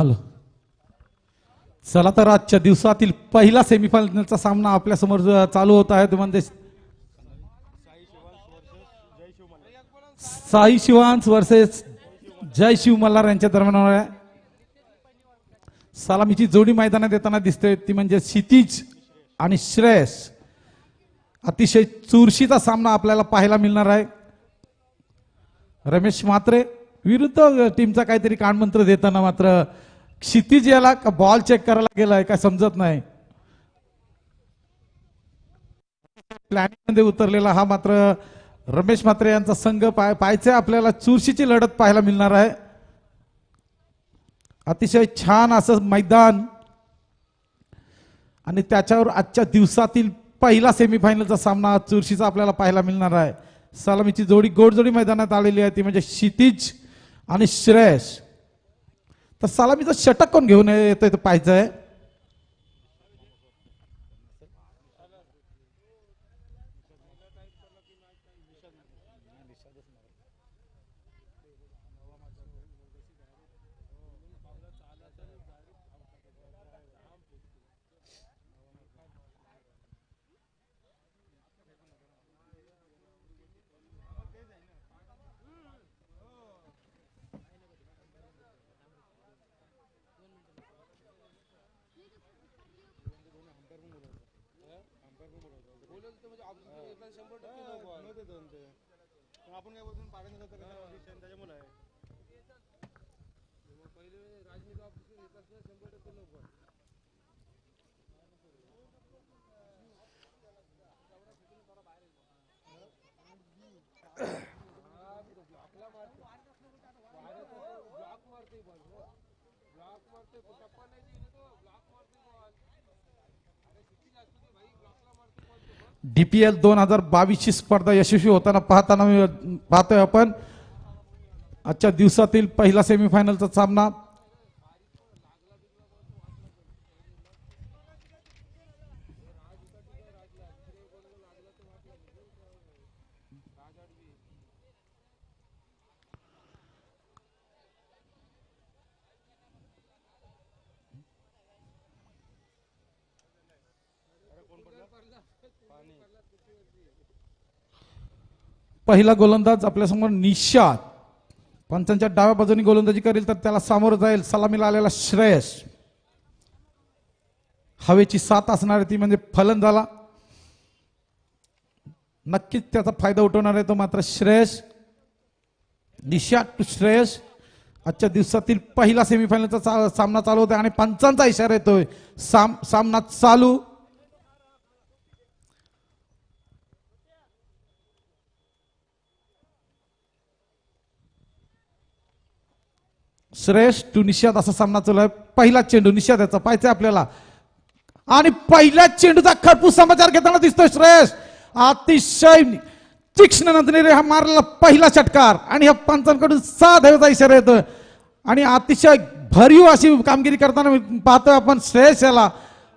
Hello. चला तर आजच्या दिवसातील पहिला सेमीफायनलचा सामना आपल्या समोर चालू होत आहे. तो म्हणजे साई शिवांश वर्सेस जय शिव मल्हार यांच्या दरम्यान होणार आहे. सलामीची जोडी मैदानात येताना दिसते ती म्हणजे क्षितिज आणि श्रेयस. अतिशय चुरशीचा सामना आपल्याला पाहायला मिळणार आहे. रमेश म्हात्रे विरुद्ध टीमचा काहीतरी कानमंत्र देताना मात्र क्षितिज याला का बॉल चेक करायला गेलाय काय समजत नाही. प्लॅनिंग मध्ये उतरलेला हा मात्र रमेश म्हात्रे यांचा संघ पाहायचा आपल्याला चुरशीची लढत पाहायला मिळणार आहे. अतिशय छान असं मैदान आणि त्याच्यावर आजच्या दिवसातील पहिला सेमीफायनलचा सामना चुरशीचा आपल्याला पाहायला मिळणार आहे. सलामीची जोडी गोड जोडी मैदानात आलेली आहे ती म्हणजे क्षितिज आणि श्रेयस. तर सलामीचं षटक कोण घेऊन येतोय ते पाहायचं आहे. DPL 2022 ची स्पर्धा यशस्वी होताना पाहतोय आपण. आजच्या दिवसातील पहिला सेमीफायनलचा सामना पहिला गोलंदाज आपल्यासमोर निशाद पंचांच्या डाव्या बाजूने गोलंदाजी करेल तर त्याला सामोरं जाईल सलामीला आलेला श्रेयस. हवेची साथ असणार ती म्हणजे फलंदाला नक्कीच त्याचा फायदा उठवणार आहे तो मात्र श्रेयस. निशाद टू श्रेयस. आजच्या दिवसातील पहिला सेमीफायनलचा सामना चालू होता आणि पंचांचा इशारा येतोय सामना चालू. श्रेयस टू निशाद असा सामना चालू आहे. पहिला चेंडू निशाद याचा पाहायचा आपल्याला आणि पहिल्या चेंडूचा खरपूस समाचार घेताना दिसतोय श्रेयस. अतिशय तीक्ष्ण नजरेने हा मारलेला पहिला षटकार आणि ह्या पंचांकडून 6 धावेचा इशारा येतोय आणि अतिशय भरीव अशी कामगिरी करताना पाहतोय आपण. श्रेयस याला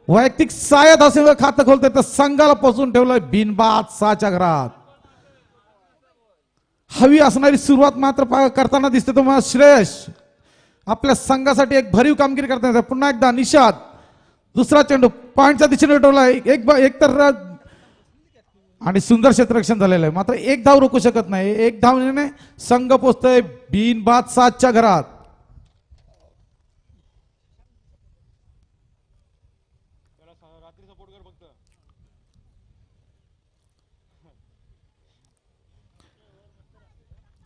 वैयक्तिक 6 धावांवर खातं खोलतोय तर संघाला पोहोचून ठेवलंय बिनबाद 6च्या घरात. हवी असणारी सुरुवात मात्र करताना दिसते तो श्रेयस. आपल्या संघासाठी एक भरीव कामगिरी करताना पुन्हा एकदा निशाद. दुसरा चेंडू पॉइंटच्या दिशेने उठवला एक तर आणि सुंदर क्षेत्ररक्षण झालेलं आहे मात्र एक धाव रोखू शकत नाही. एक धावने संघ पोचतोय बिनबाद 7च्या घरात.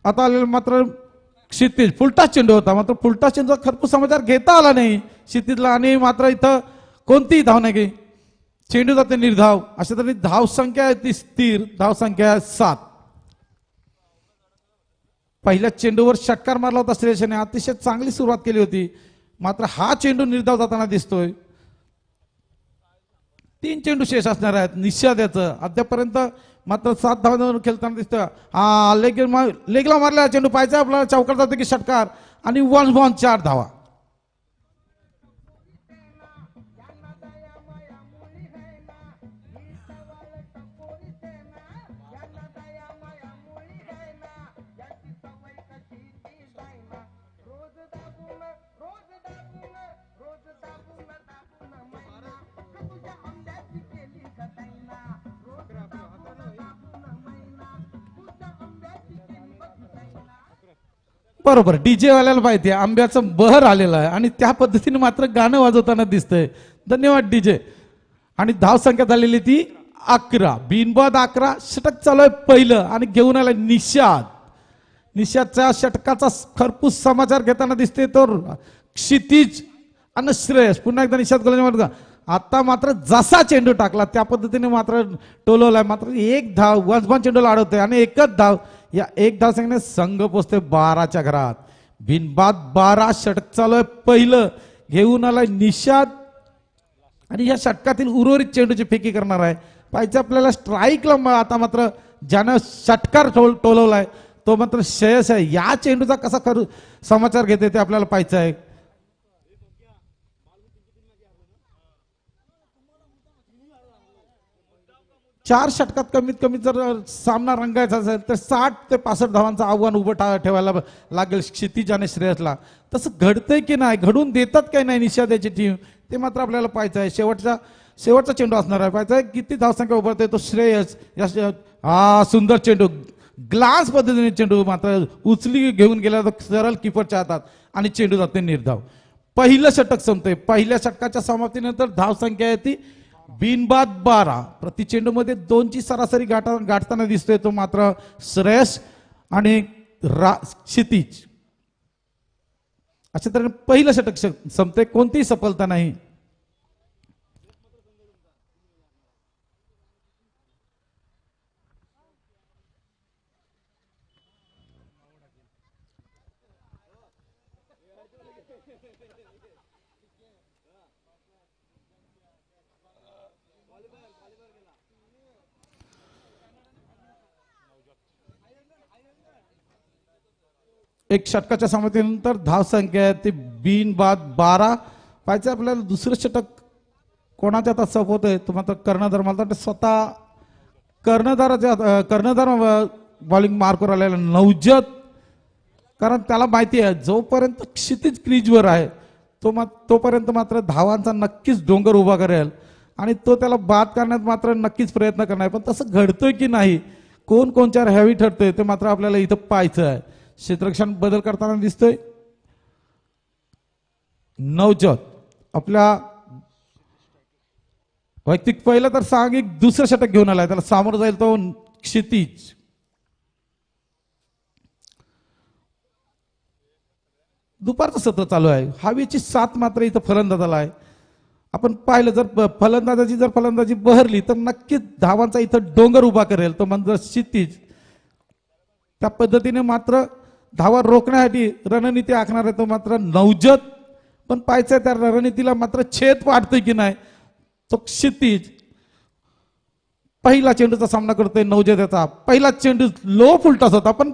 आता आलेलं मात्र क्षितिज फुलटाच चेंडू होता मात्र फुलटा चेंडूचा खरपूस समाचार घेता आला नाही क्षितिजला आणि मात्र इथं कोणतीही धाव नाही गेली. चेंडू जाते निर्धाव. अशा तरी धाव संख्या आहे ती स्थिर. धाव संख्या 7. पहिल्या चेंडूवर षटकार मारला होता श्रेयसने. अतिशय चांगली सुरुवात केली होती मात्र हा चेंडू निर्धाव जाताना दिसतोय. 3 चेंडू शेष असणार आहेत निशाद याचं अद्यापर्यंत मात्र 7 धावांवर खेळताना दिसतं. हा लेगला मारला चेंडू पाहायचा आपल्याला चौकार जातो की षटकार आणि 1 बॉल 4 धावा. बरोबर, डीजे वाल्याला माहिती आहे आंब्याचं बहर आलेलं आहे आणि त्या पद्धतीने मात्र गाणं वाजवताना दिसतंय. धन्यवाद डीजे. आणि धावसंख्या झालेली ती 11, बिनबाद 11. षटक चालू आहे पहिलं आणि घेऊन आलाय निषाद. निषादच्या षटकाचा खरपूस समाचार घेताना दिसते तो क्षितिज आणि श्रेयस. पुन्हा एकदा निषाद गोलंदाज. आता मात्र जसा चेंडू टाकला त्या पद्धतीने मात्र टोलवलाय. मात्र एक धाव वजमान चेंडूला अडवतोय आणि एकच धाव. या एक धाव संख्येने संघ पोचते 12च्या घरात. बिनबाद 12. षटक चालू आहे पहिलं. घेऊन आलाय निषाद आणि या षटकातील उर्वरित चेंडूची फेकी करणार आहे. पाहिजे आपल्याला स्ट्राईकला. आता मात्र ज्यानं षटकार टोलवलाय तो मात्र श्रेयस आहे. या चेंडूचा कसा समाचार घेते ते आपल्याला पाहायचं आहे. चार षटकात कमीत कमी जर सामना रंगायचा असेल तर 60 ते 65 धावांचं आव्हान उभं ठेवायला लागेल क्षितिज आणि श्रेयसला. तसं घडतंय की नाही, घडून देतात काय नाही निषादाची टीम ते मात्र आपल्याला पाहायचं आहे. शेवटचा चेंडू असणार आहे. पाहायचं आहे किती धावसंख्या उभारतोय तो श्रेयस. सुंदर चेंडू, ग्लास पद्धतीने चेंडू मात्र उचली घेऊन गेला तर सरळ किपरच्या हातात आणि चेंडू जाते निर्धाव. पहिलं षटक संपतंय. पहिल्या षटकाच्या समाप्तीनंतर धावसंख्या आहे ती बिनबाद 12. प्रति चेंडू मध्ये 2ची सरासरी गाठताना दिसतोय तो मात्र श्रेयस आणि क्षितिज. अशा तऱ्हेने पहिलं षटक संपते, कोणतीही सफलता नाही. एक षटकाच्या समाप्तीनंतर धावसंख्या आहे ती बिनबाद 12. पाहिजे आपल्याला दुसरं षटक कोणाच्या हातात सोपवतोय तो मात्र कर्णधार. मला स्वतः कर्णधार बॉलिंग मार्कवर आलेला नवजत. कारण त्याला माहिती आहे जोपर्यंत क्षितिज क्रीजवर आहे तोपर्यंत मात्र धावांचा नक्कीच डोंगर उभा करेल आणि तो त्याला बाद करण्यात मात्र नक्कीच प्रयत्न करणार. पण तसं घडतोय की नाही, कोण कोणच्यावर हॅवी ठरतोय ते मात्र आपल्याला इथं पाहायचं आहे. क्षेत्ररक्षण बदल करताना दिसतोय नवजत. आपल्या वैयक्तिक पहिलं तर सांघिक दुसरं षटक घेऊन आलाय. त्याला सामोरं जाईल तो क्षितिज. दुपारचं सत्र चालू आहे. हवेची साथ मात्र इथं फलंदाजाला आहे. आपण पाहिलं जर फलंदाजी बहरली तर नक्कीच धावांचा इथं डोंगर उभा करेल तो म्हणजे क्षितिज. त्या पद्धतीने मात्र धावा रोखण्यासाठी रणनीती आखणार आहे तो मात्र नवजत. पण पाहायचंय त्या रणनीतीला मात्र छेद वाढतोय की नाही तो क्षितिज. पहिला चेंडूचा सामना करतोय नवजत. याचा पहिला चेंडू लो फुलटॉस होता पण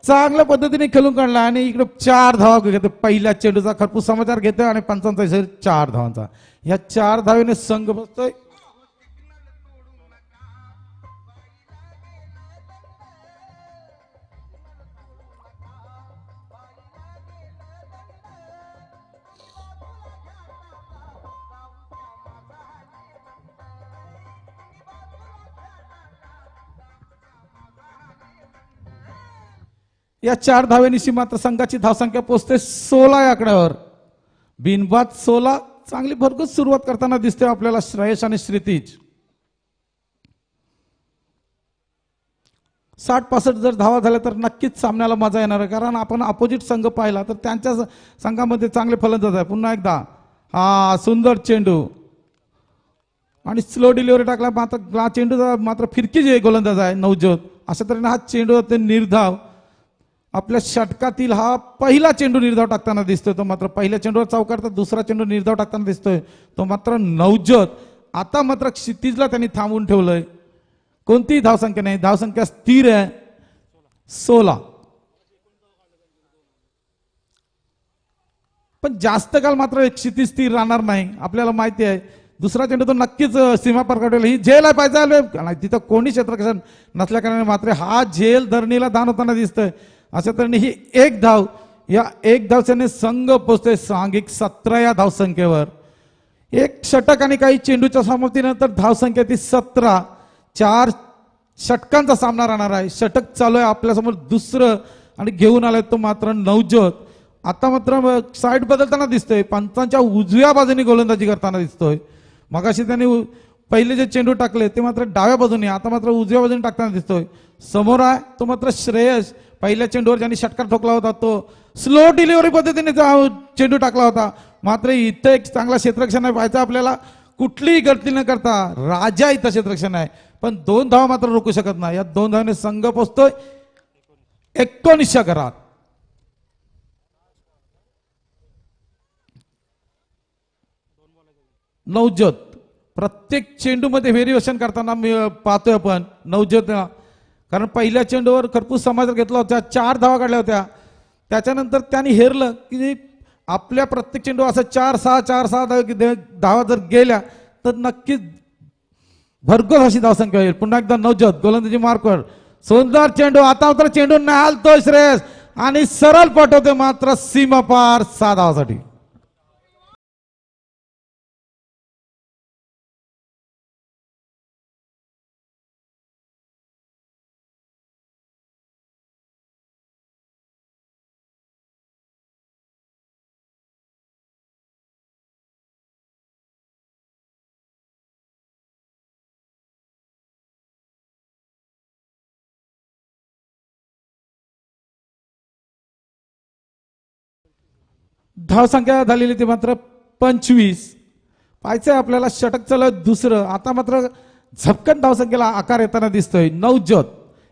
चांगल्या पद्धतीने खेळून काढला आणि इकडे 4 धावा घेतोय. पहिल्या चेंडूचा खरपूस समाचार घेतोय आणि पंचांचा इशारा 4 धावांचा. या 4 धावेने संघ बसतोय या 4 धावेनिशी मात्र संघाची धावसंख्या पोहोचते 16 या आकड्यावर. बिनबाद 16. चांगली भरघोस सुरुवात करताना दिसते आपल्याला श्रेयस आणि क्षितिज. 60-65 जर धावा झाल्या तर नक्कीच सामन्याला मजा येणार आहे. कारण आपण अपोजिट संघ पाहिला तर त्यांच्या संघामध्ये चांगले फलंदाज आहे. पुन्हा एकदा सुंदर चेंडू आणि स्लो डिलिव्हरी टाकला. मात्र चेंडू मात्र फिरकी गोलंदाज आहे नवजोत. अशा तऱ्हेने हा चेंडू निर्धाव. आपल्या षटकातील हा पहिला चेंडू निर्धाव टाकताना दिसतोय तो मात्र पहिल्या चेंडूवर चौकार तर दुसरा चेंडू निर्धाव टाकताना दिसतोय तो मात्र नवजत. आता मात्र क्षितिजला त्यांनी थांबवून ठेवलंय. कोणतीही धावसंख्या नाही, धावसंख्या स्थिर आहे 16. पण जास्त काळ मात्र क्षितिज स्थिर राहणार नाही. आपल्याला माहिती आहे दुसरा चेंडू तो नक्कीच सीमा पार काढेल. ही झेल आहे पाहिजे तिथं कोणी क्षेत्ररक्षण नसल्या कारणाने मात्र हा झेल धरणीला दान होताना दिसतोय. अशा तऱ्हेने ही एक धाव. या एक धावसंख्येने संघ पोहोचतोय सांघिक 17 या धावसंख्येवर. एक षटक आणि काही चेंडूच्या समाप्तीनंतर धावसंख्या ती 17. 4 षटकांचा सामना राहणार आहे. षटक चालू आहे आपल्यासमोर दुसरं आणि घेऊन आलाय तो मात्र नवज्योत. आता मात्र साईड बदलताना दिसतोय, पंचांच्या उजव्या बाजूने गोलंदाजी करताना दिसतोय. मगाशी त्यांनी पहिले जे चेंडू टाकले ते मात्र डाव्या बाजूने, आता मात्र उजव्या बाजूने टाकताना दिसतोय. समोर आहे तो मात्र श्रेयस, पहिल्या चेंडूवर ज्यांनी षटकार ठोकला होता तो स्लो डिलिव्हरी पद्धतीने चेंडू टाकला होता. मात्र इथं एक चांगला क्षेत्ररक्षण आहे पाहायचं आपल्याला, कुठलीही गळती न करता राजा इथं क्षेत्ररक्षण आहे, पण 2 धावा मात्र रोखू शकत नाही. या 2 धावाने संघ पोचतोय 19च्या घरात. नवज्योत प्रत्येक चेंडूमध्ये व्हेरिएशन करताना पाहतोय आपण नवज्योत, कारण पहिल्या चेंडूवर खरपूस समाचार घेतला होता, 4 धावा काढल्या होत्या. त्याच्यानंतर त्यांनी हेरलं की आपल्या प्रत्येक चेंडू असं 4-6 धावा जर गेल्या तर नक्कीच भरघोस अशी धावसंख्या होईल. पुन्हा एकदा नवज्योत गोलंदाजी मार्कवर, सुंदर चेंडू, आता मात्र चेंडू नालतोय श्रेयस आणि सरळ पाठवतोय मात्र सीमा पार 6 धावासाठी. धावसंख्या झालेली ती मात्र 25. पाहायचंय आपल्याला षटक चालत दुसरं. आता मात्र झपकन धावसंख्येला आकार येताना दिसतोय. नवज्योत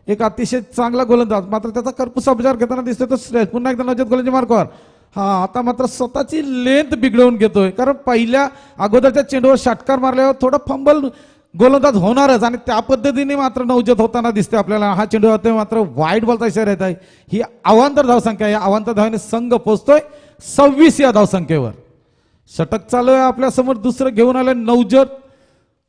एक अतिशय चांगला गोलंदाज, मात्र त्याचा कर्पूस उपचार घेताना दिसतोय तो श्रेयस. पुन्हा एकदा नवज्योत गोलंदाजी मार्कवर, हा आता मात्र स्वतःची लेंथ बिघडवून घेतोय, कारण पहिल्या अगोदरच्या चेंडूवर षटकार मारल्यावर थोडं फंबल गोलंदाज होणारच आणि त्या पद्धतीने मात्र नवज्योत होताना दिसते आपल्याला. हा चेंडू होतोय मात्र वाईट बॉलचा इशारा येत आहे. ही अवांतर धावसंख्या, या अवांतर धावेने संघ पोहोचतोय 26 या धावसंख्येवर. षटक चालू आहे आपल्या समोर, दुसरं घेऊन आलं नवज्योत.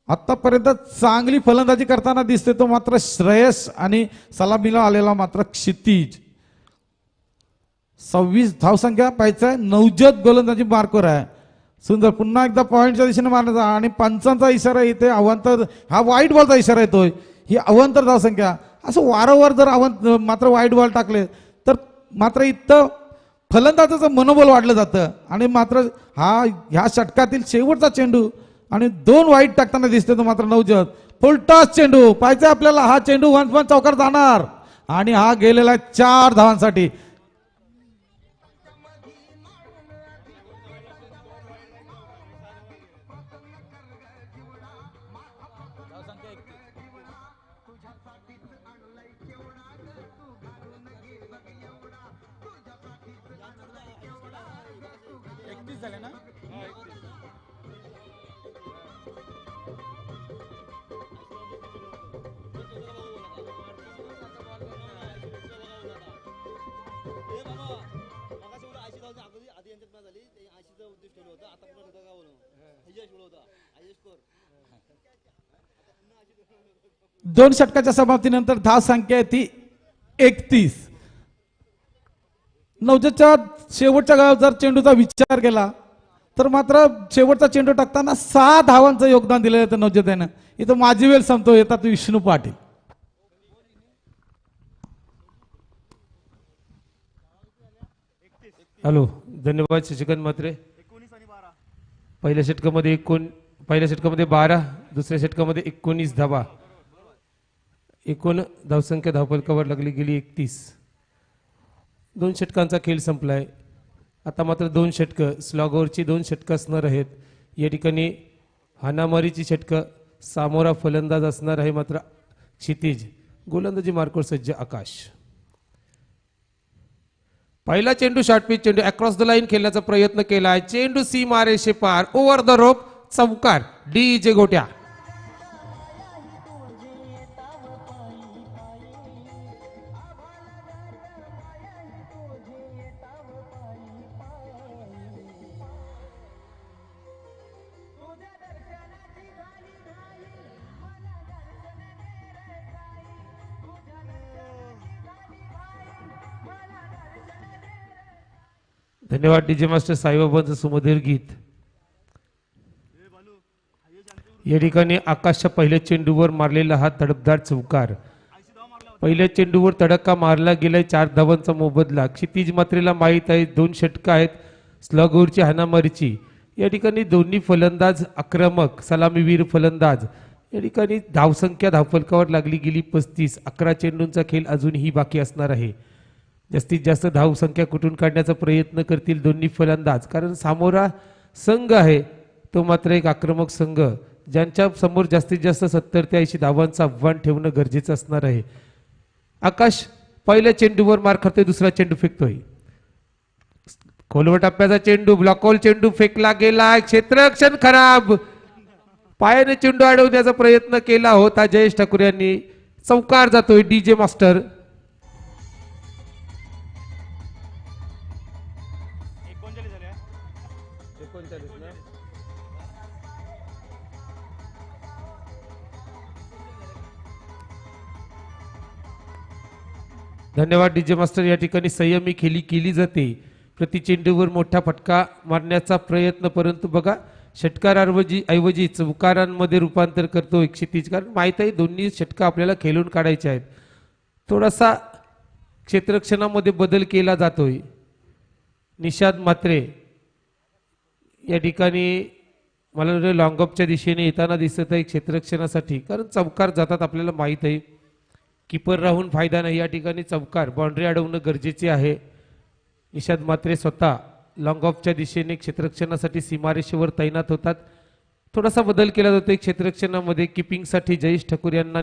आतापर्यंत चांगली फलंदाजी करताना दिसते तो मात्र श्रेयस आणि सलामीला आलेला मात्र क्षितिज. 26 धावसंख्या पाहायचं, नवज्योत गोलंदाजी मार्कवर आहे. सुंदर, पुन्हा एकदा पॉइंटच्या दिशेने मारण्याचा आणि पंचांचा इशारा इथे अवांतर, हा वाईट बॉलचा इशारा येतोय. ही अवांतर धावसंख्या, असं वारंवार जर मात्र वाईट बॉल टाकले तर मात्र इथं फलंदाजाचं मनोबल वाढलं जातं आणि मात्र ह्या षटकातील शेवटचा चेंडू आणि 2 वाईट टाकताना दिसते तो मात्र नवज्योत. फुलटॉस चेंडू पाहिजे आपल्याला, हा चेंडू 1 चौकार जाणार आणि हा गेलेला 4 धावांसाठी. दोन षटकाच्या समाप्तीनंतर धाव संख्या ती 31. नवज्योतच्या शेवटच्या जर चेंडूचा विचार केला तर मात्र शेवटचा चेंडू टाकताना 6 धावांचं योगदान दिलं होतं नवज्योत. इथं माझी वेळ संपतो, येतात विष्णू पाटील. हॅलो, धन्यवाद शशिकांत म्हात्रे. पहिल्या षटकामध्ये 12, दुसऱ्या षटकामध्ये 19 धावा. एकूण धावसंख्या धावफलकावर लागली गेली 31. 2 षटकांचा खेळ संपलाय. आता मात्र 2 षटकं, स्लॉगवरची 2 षटकं असणार आहेत. या ठिकाणी हाणामारीची षटकं, सामोरा फलंदाज असणार आहे मात्र क्षितिज. गोलंदाजी मार्कवर सज्ज आकाश. पहिला चेंडू शॉर्टपिच चेंडू अक्रॉस द लाईन खेळण्याचा प्रयत्न केलाय. चेंडू सीमारेषे पार, ओव्हर द रोप, चौकार. DJ गोट्या. धन्यवाद डीजे मास्टर साईबाबांचं सुमधुर गीत. या ठिकाणी आकाशच्या पहिल्या चेंडूवर मारलेला हा तडफदार चौकार. पहिल्या चेंडूवर तडका मारला गेलाय, 4 धावांचा मोबदला. क्षितिज मात्रेला माहीत आहे 2 षटकं आहेत स्लगोरची हाणामारीची. या ठिकाणी दोन्ही फलंदाज आक्रमक, सलामीवीर फलंदाज. या ठिकाणी धावसंख्या धावफलकावर लागली गेली 35. 11 चेंडूंचा खेळ अजूनही बाकी असणार आहे. जास्तीत जास्त धावसंख्या कुठून काढण्याचा प्रयत्न करतील दोन्ही फलंदाज, कारण सामोरा संघ आहे तो मात्र एक आक्रमक संघ, ज्यांच्या समोर जास्तीत जास्त 70 ते 80 धावांचं आव्हान ठेवणं गरजेचं असणार आहे. आकाश पहिल्या चेंडूवर मार खातोय, दुसरा चेंडू फेकतोय. खोलवर टप्प्याचा चेंडू, ब्लॉकहोल चेंडू फेकला गेला, क्षेत्ररक्षण खराब. पायाने चेंडू अडवण्याचा प्रयत्न केला होता जयेश ठाकूर यांनी. चौकार जातोय डीजे मास्टर. धन्यवाद डीजे मास्टर. या ठिकाणी संयमी खेळी केली जाते. प्रति चेंडूवर मोठा फटका मारण्याचा प्रयत्न, परंतु बघा षटकाराऐवजी चौकारांमध्ये रूपांतर करतो क्षितिज, कारण माहित आहे दोन्ही षटकं आपल्याला खेळून काढायचे आहेत. थोडासा क्षेत्ररक्षणामध्ये बदल केला जातोय. निषाद मात्रे या ठिकाणी मला लॉंगअपच्या दिशेने येताना दिसत आहे क्षेत्ररक्षणासाठी, कारण चौकार जातात आपल्याला माहित आहे. कीपर राहून फायदा नाही, या ठिकाणी चौकार बाउंड्री अडवणं गरजेचे आहे. निषाद मात्रे स्वतः लॉंग ऑफच्या दिशेने क्षेत्ररक्षणासाठी सीमारेषेवर तैनात होतात. थोडासा बदल केला जातो क्षेत्ररक्षणामध्ये. किपिंगसाठी जयेश ठाकूर यांना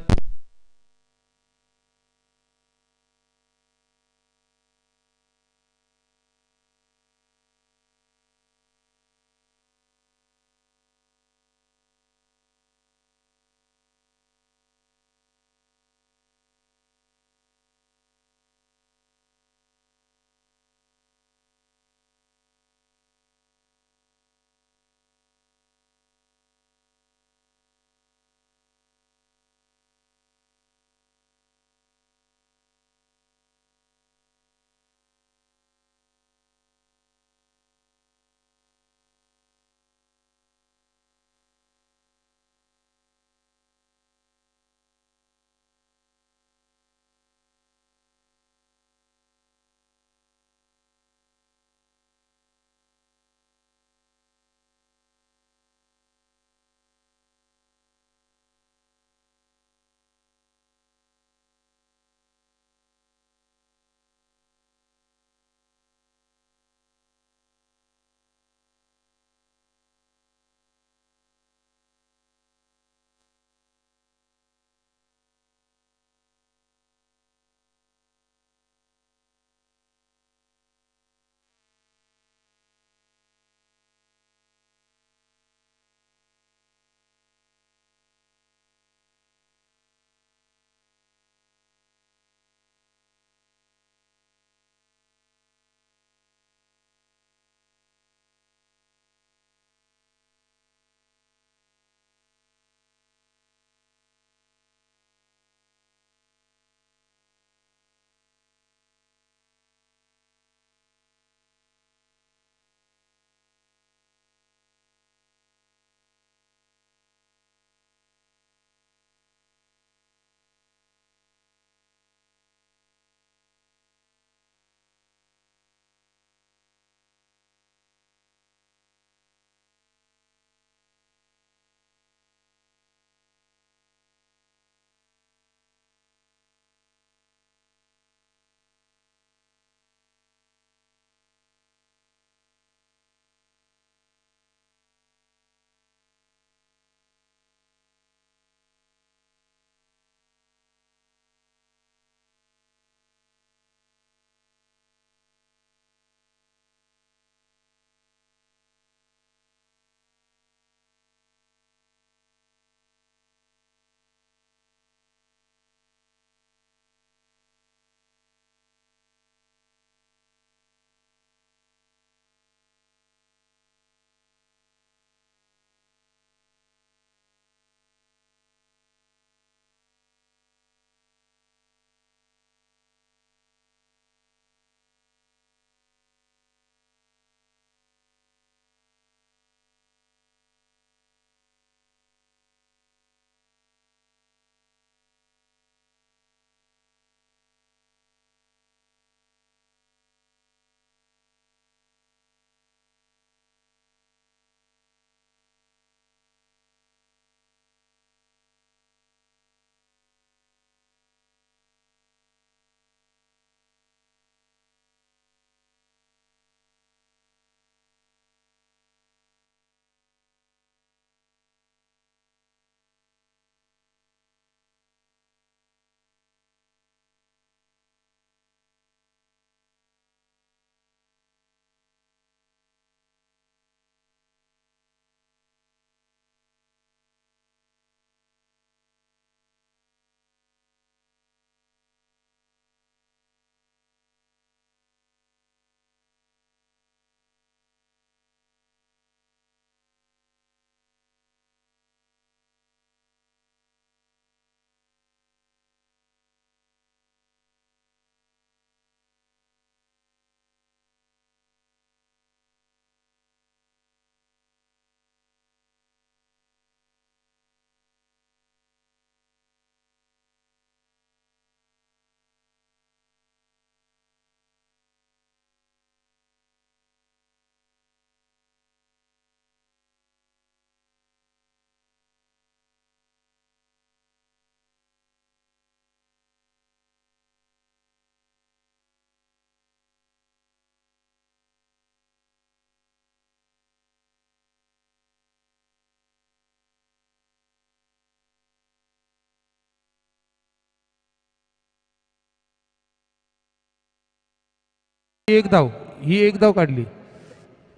एक धाव, ही एक धाव काढली.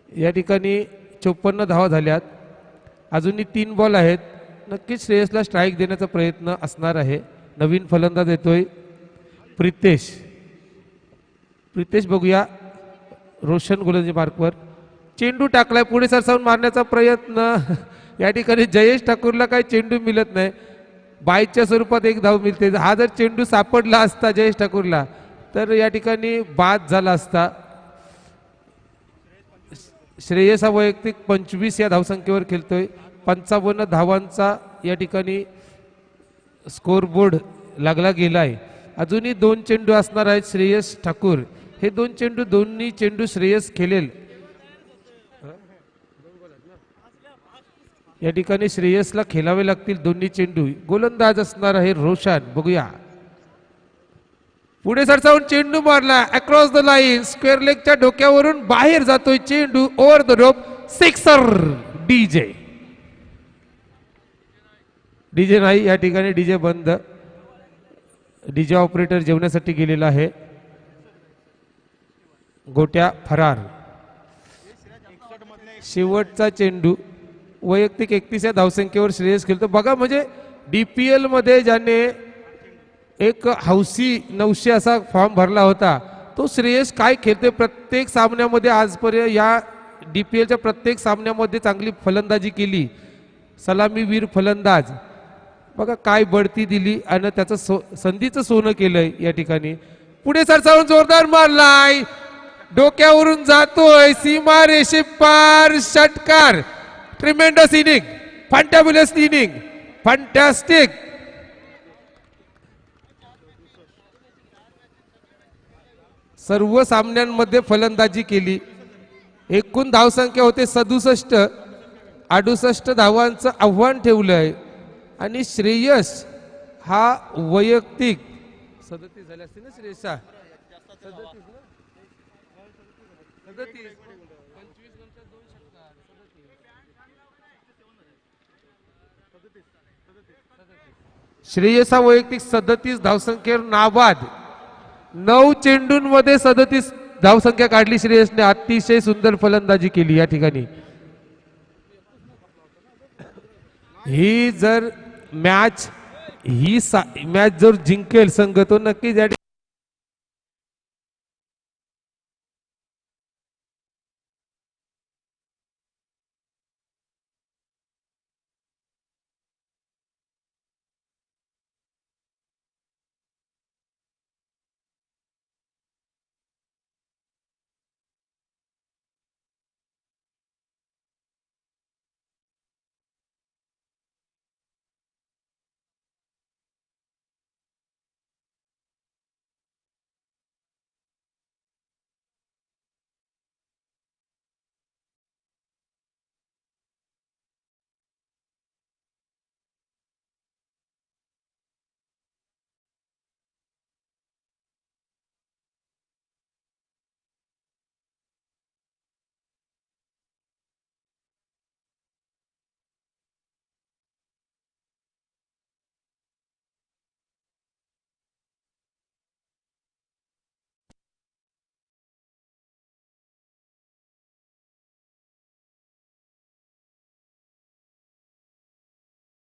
या ठिकाणी 54 धावा झाल्यात. अजूनही 3 बॉल आहेत. नक्कीच श्रेयसला स्ट्राईक देण्याचा प्रयत्न असणार आहे. नवीन फलंदाज येतोय प्रितेश. प्रितेश बघूया रोशन गोलंदाजी मार्कवर चेंडू टाकलाय. पुढे सरसावून मारण्याचा प्रयत्न. या ठिकाणी जयेश ठाकूरला काही चेंडू मिळत नाही. बायच्या स्वरूपात एक धाव मिळते. हा जर चेंडू सापडला असता जयेश ठाकूरला तर या ठिकाणी बाद झाला असता. श्रेयस हा वैयक्तिक 25 या धावसंख्येवर खेळतोय. 55 धावांचा या ठिकाणी स्कोरबोर्ड लागला गेलाय. अजूनही 2 चेंडू असणार आहेत श्रेयस ठाकूर. हे 2 चेंडू दोन्ही चेंडू श्रेयस खेळेल. या ठिकाणी श्रेयसला खेळावे लागतील दोन्ही चेंडू. गोलंदाज असणार आहे रोशन. बघूया पुढे सरसावून चेंडू मारला अक्रॉस द लाईन. स्क्वेअर लेगच्या डोक्यावरून बाहेर जातोय चेंडू. Over the rope. Sixer. DJ DJ नाही या ठिकाणी. डीजे बंद. डीजे ऑपरेटर जेवण्यासाठी गेलेला आहे. गोट्या फरार. शेवटचा चेंडू. वैयक्तिक 31 या धावसंख्येवर श्रेयस खेळतो. बघा म्हणजे डीपीएल मध्ये ज्याने एक हौसी 900 असा फॉर्म भरला होता तो श्रेयस काय खेळते. प्रत्येक सामन्यामध्ये आजपर्यंत या डीपीएलच्या प्रत्येक सामन्यामध्ये चांगली फलंदाजी केली. सलामीवीर फलंदाज. बघा काय बढती दिली आणि त्याचं संधीचं सोनं केलंय या ठिकाणी. पुढे सरसावून जोरदार मारलाय. डोक्यावरून जातोय सीमा रेषे पार. षटकार. Tremendous inning. Fantabulous inning. Fantastic. सर्व सामन्यांमध्ये फलंदाजी केली. एकूण धावसंख्या होते 67. 68 धावांचं आव्हान ठेवलंय आणि श्रेयस हा वैयक्तिक 37 झाले असते ना श्रेयसचा. 37 श्रेयस हा वैयक्तिक 37 धावसंख्येवर नाबाद. 9 चेंडूंमध्ये 37 धावसंख्या काढली श्रेयसने. अतिशय सुंदर फलंदाजी केली या ठिकाणी. ही जर मॅच जर जिंकेल संघ तो नक्कीच या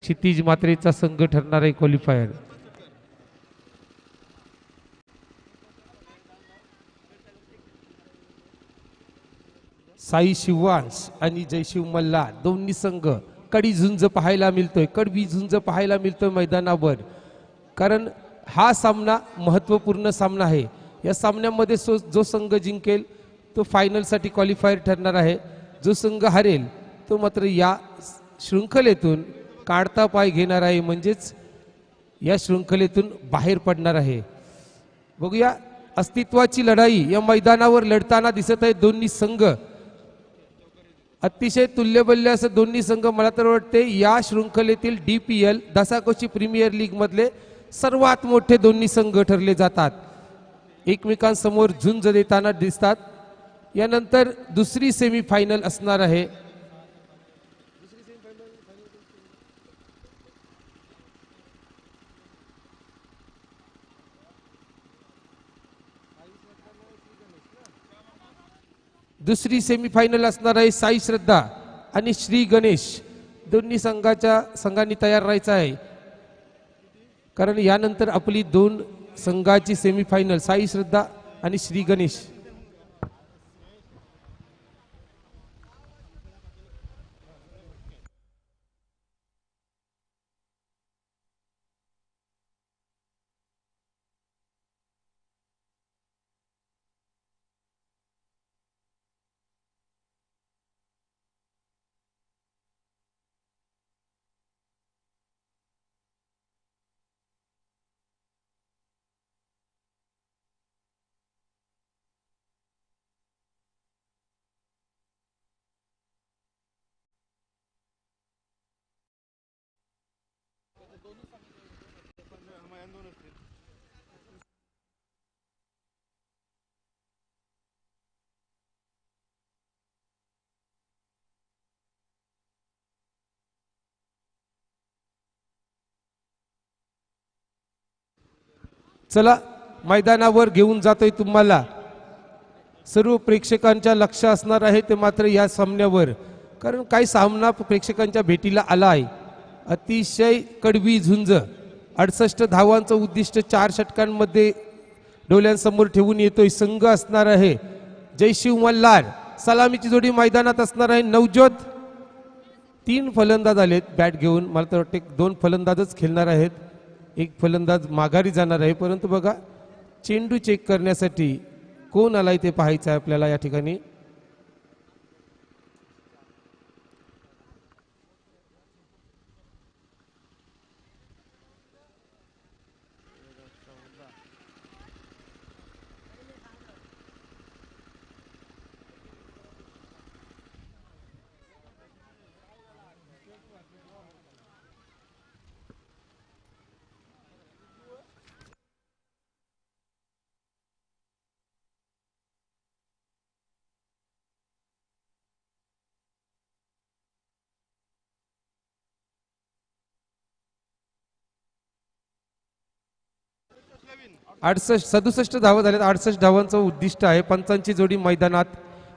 क्षितिज मात्रेचा संघ ठरणार आहे क्वालिफायर. साई शिवांश आणि जयशिव मल्हार दोन्ही संघ कडवी झुंज पाहायला मिळतोय मैदानावर. कारण हा सामना महत्वपूर्ण सामना आहे. या सामन्यामध्ये जो संघ जिंकेल तो फायनल साठी क्वालिफायर ठरणार आहे. जो संघ हरेल तो मात्र या शृंखलेतून काढता पाय घेणार आहे. म्हणजेच या शृंखलेतून बाहेर पडणार आहे. बघूया अस्तित्वाची लढाई या मैदानावर लढताना दिसत आहे दोन्ही संघ. अतिशय तुल्यबल्य असं दोन्ही संघ. मला तर वाटते या शृंखलेतील डीपीएल दसाकोशी प्रीमियर लीग मधले सर्वात मोठे दोन्ही संघ ठरले जातात. एकमेकांसमोर झुंज देताना दिसतात. यानंतर दुसरी सेमीफायनल असणार आहे. दुसरी सेमीफायनल असणार आहे साई श्रद्धा आणि श्री गणेश. दोन्ही संघांनी तयार राहायचं आहे, कारण यानंतर आपली दोन संघाची सेमीफायनल साई श्रद्धा आणि श्री गणेश. चला, मैदानावर घेऊन जातोय तुम्हाला. सर्व प्रेक्षकांच्या लक्ष असणार आहे ते मात्र या सामन्यावर, कारण काही सामना प्रेक्षकांच्या भेटीला आला आहे. अतिशय कडवी झुंज, 68 धावांचं उद्दिष्ट 4 षटकांमध्ये डोळ्यांसमोर ठेवून येतोय संघ असणार आहे जयशिव मल्हार. सलामीची जोडी मैदानात असणार आहे. नवज्योत 3 फलंदाज आलेत बॅट घेऊन, मला तर वाटते 2 फलंदाजच खेळणार आहेत, 1 फलंदाज माघारी जाणार आहे. परंतु बघा, चेंडू चेक करण्यासाठी कोण आलाय ते पाहायचं आहे आपल्याला या ठिकाणी. अडुसष्ट 67 धावा झाल्यात. 68 धावांचं उद्दिष्ट आहे. पंचांची जोडी मैदानात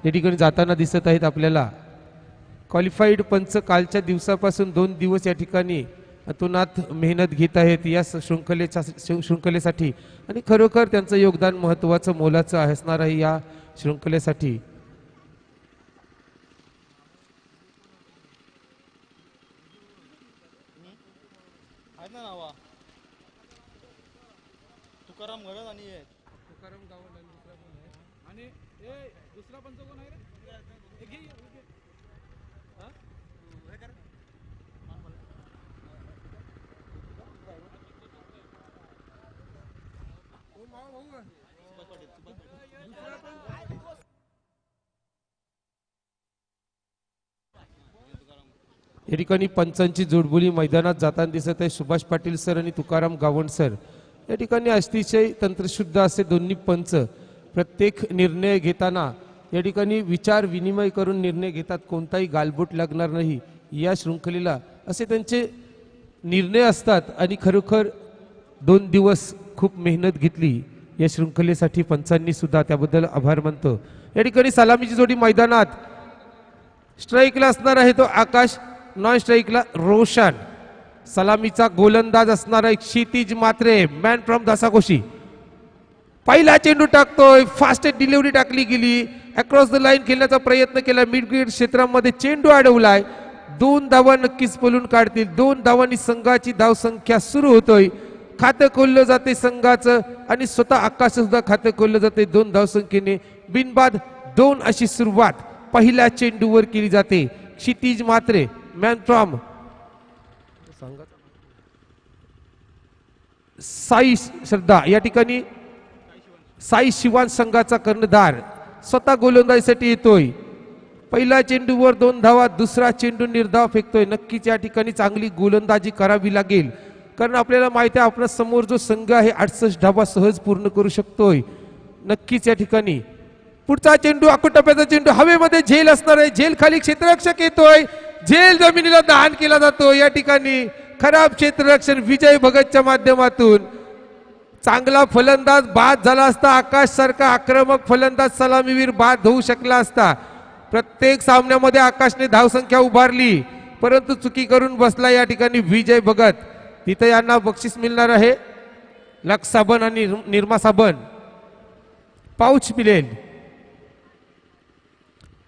या ठिकाणी जाताना दिसत आहेत आपल्याला. क्वालिफाईड पंच कालच्या दिवसापासून 2 दिवस या ठिकाणी अतोनात मेहनत घेत आहेत या शृंखलेसाठी, आणि खरोखर त्यांचं योगदान महत्वाचं मोलाचं असणार आहे या शृंखलेसाठी. तुकाराम घडत आणि दुसरा पंच कोण आहे रे? या ठिकाणी पंचांची जोडबोली मैदानात जाताना दिसत आहे. सुभाष पाटील सर आणि तुकाराम गावंड सर या ठिकाणी अतिशय तंत्रशुद्ध असे दोन्ही पंच प्रत्येक निर्णय घेताना या ठिकाणी विचार विनिमय करून निर्णय घेतात. कोणताही गालबोट लागणार नाही या शृंखलेला असे त्यांचे निर्णय असतात, आणि खरोखर 2 दिवस खूप मेहनत घेतली या शृंखलेसाठी पंचांनी सुद्धा, त्याबद्दल आभार मानतो. या ठिकाणी सलामीची जोडी मैदानात. स्ट्राईकला असणार आहे तो आकाश, नॉन स्ट्राईकला रोशन. सलामीचा गोलंदाज असणार आहे क्षितिज मात्रे, मॅन फ्रॉम धासाकोशी. पहिला चेंडू टाकतोय, फास्ट डिलिव्हरी टाकली गेली, अक्रॉस द लाईन खेळण्याचा प्रयत्न केला, मिड विकेट क्षेत्रामध्ये चेंडू अडवलाय. 2 धावा नक्कीच पळून काढतील. 2 धावांनी संघाची धावसंख्या सुरू होतोय. खातं खोललं जाते संघाचं, आणि स्वतः आकाश सुद्धा खातं खोललं जाते 2 धावसंख्येने. बिनबाद 2 अशी सुरुवात पहिल्या चेंडूवर केली जाते. क्षितिज मात्रे, मॅन फ्रॉम साई श्रद्धा या ठिकाणी साई शिवान संघाचा कर्णधार स्वतः गोलंदाजीसाठी येतोय. पहिल्या चेंडूवर 2 धावा, दुसरा चेंडू निर्धाव फेकतोय. नक्कीच या ठिकाणी चांगली गोलंदाजी करावी लागेल, कारण आपल्याला माहिती आहे आपला समोर जो संघ आहे 68 धावा सहज पूर्ण करू शकतोय. नक्कीच या ठिकाणी पुढचा चेंडू आकुटप्याचा चेंडू हवेमध्ये झेल असणार आहे. झेल खाली क्षेत्ररक्षक येतोय, झेल जमिनीला दहन केला जातो. या ठिकाणी खराब क्षेत्ररक्षण विजय भगतच्या माध्यमातून चांगला फलंदाज बाद झाला असता, आकाश सारखा आक्रमक फलंदाज सलामीवीर बाद होऊ शकला असता. प्रत्येक सामन्यामध्ये आकाशने धावसंख्या उभारली, परंतु चुकी करून बसला या ठिकाणी विजय भगत. तिथे यांना बक्षीस मिळणार आहे, लक्स साबण आणि निरमा साबण पाऊच मिळेल.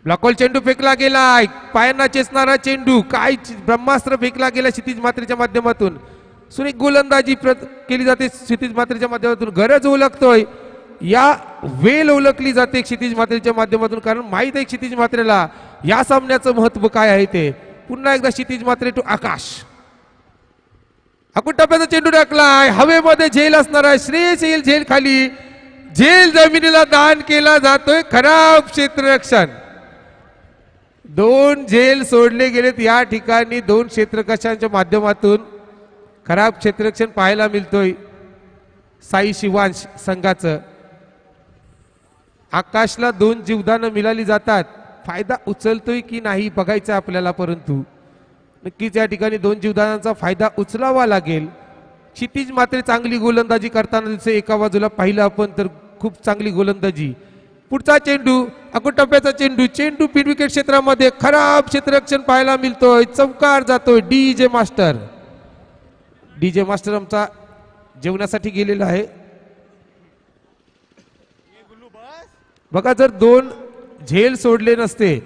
ब्लॉकॉल चेंडू फेकला गेलाय, पायांना चेचणारा चेंडू, काय ब्रह्मास्त्र फेकला गेला क्षितिज मात्रेच्या माध्यमातून. सुरेख गोलंदाजी केली जाते क्षितिज मात्रेच्या माध्यमातून. गरज ओळखतोय या वेल ओळखली जाते क्षितिज मात्रेच्या माध्यमातून, कारण माहित आहे क्षितिज मात्रेला या सामन्याचं महत्व काय आहे ते. पुन्हा एकदा क्षितिज मात्रे टू आकाश. आकुट टप्प्याचा चेंडू टाकलाय, हवेमध्ये झेल असणार आहे, श्रेयस येईल झेल खाली, झेल जमिनीला दान केला जातोय. खराब क्षेत्ररक्षण, दोन झेल सोडले गेलेत या ठिकाणी. दोन क्षेत्ररक्षकांच्या माध्यमातून खराब क्षेत्ररक्षण पाहायला मिळतोय साई शिवांश संघाचं. आकाशला 2 जीवदानं मिळाली जातात, फायदा उचलतोय की नाही बघायचं आपल्याला, परंतु नक्कीच या ठिकाणी 2 जीवदानांचा फायदा उचलावा लागेल. क्षितिज मात्र चांगली गोलंदाजी करताना दिसते. एका बाजूला पाहिलं आपण तर खूप चांगली गोलंदाजी. पुढचा चेंडू, आकुट टप्प्याचा चेंडू, चेंडू पिन विकेट क्षेत्रामध्ये खराब क्षेत्ररक्षण पाहायला मिळतोय. चौकार जातोय. डीजे मास्टर आमचा जेवणासाठी गेलेला आहे. बघा, जर 2 झेल सोडले नसते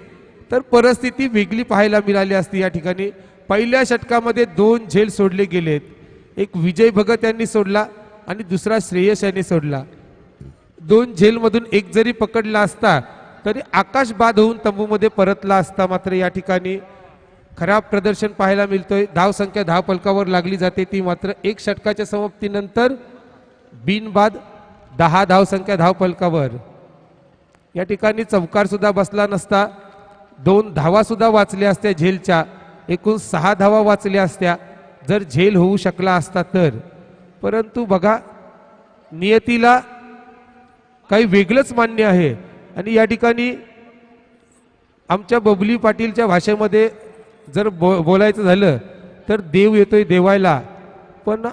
तर परिस्थिती वेगळी पाहायला मिळाली असती. या ठिकाणी पहिल्या षटकामध्ये 2 झेल सोडले गेलेत. एक विजय भगत यांनी सोडला आणि दुसरा श्रेयस यांनी सोडला. 2 झेल मधून एक जरी पकडला असता तरी आकाश बाद होऊन तंबूमध्ये परतला असता. मात्र या ठिकाणी खराब प्रदर्शन पाहायला मिळतोय. धावसंख्या धावफलकावर लागली जाते, ती मात्र 1 षटकाच्या समाप्तीनंतर बिनबाद 10 धावसंख्या धावफलकावर. या ठिकाणी चौकार सुद्धा बसला नसता, 2 धावा सुद्धा वाचल्या असत्या झेलच्या, एकूण 6 धावा वाचल्या असत्या जर झेल होऊ शकला असता तर. परंतु बघा, नियतीला काही वेगळंच मान्य आहे. आणि या ठिकाणी आमच्या बबली पाटीलच्या भाषेमध्ये जर बोलायचं झालं तर देव येतोय देवायला, पण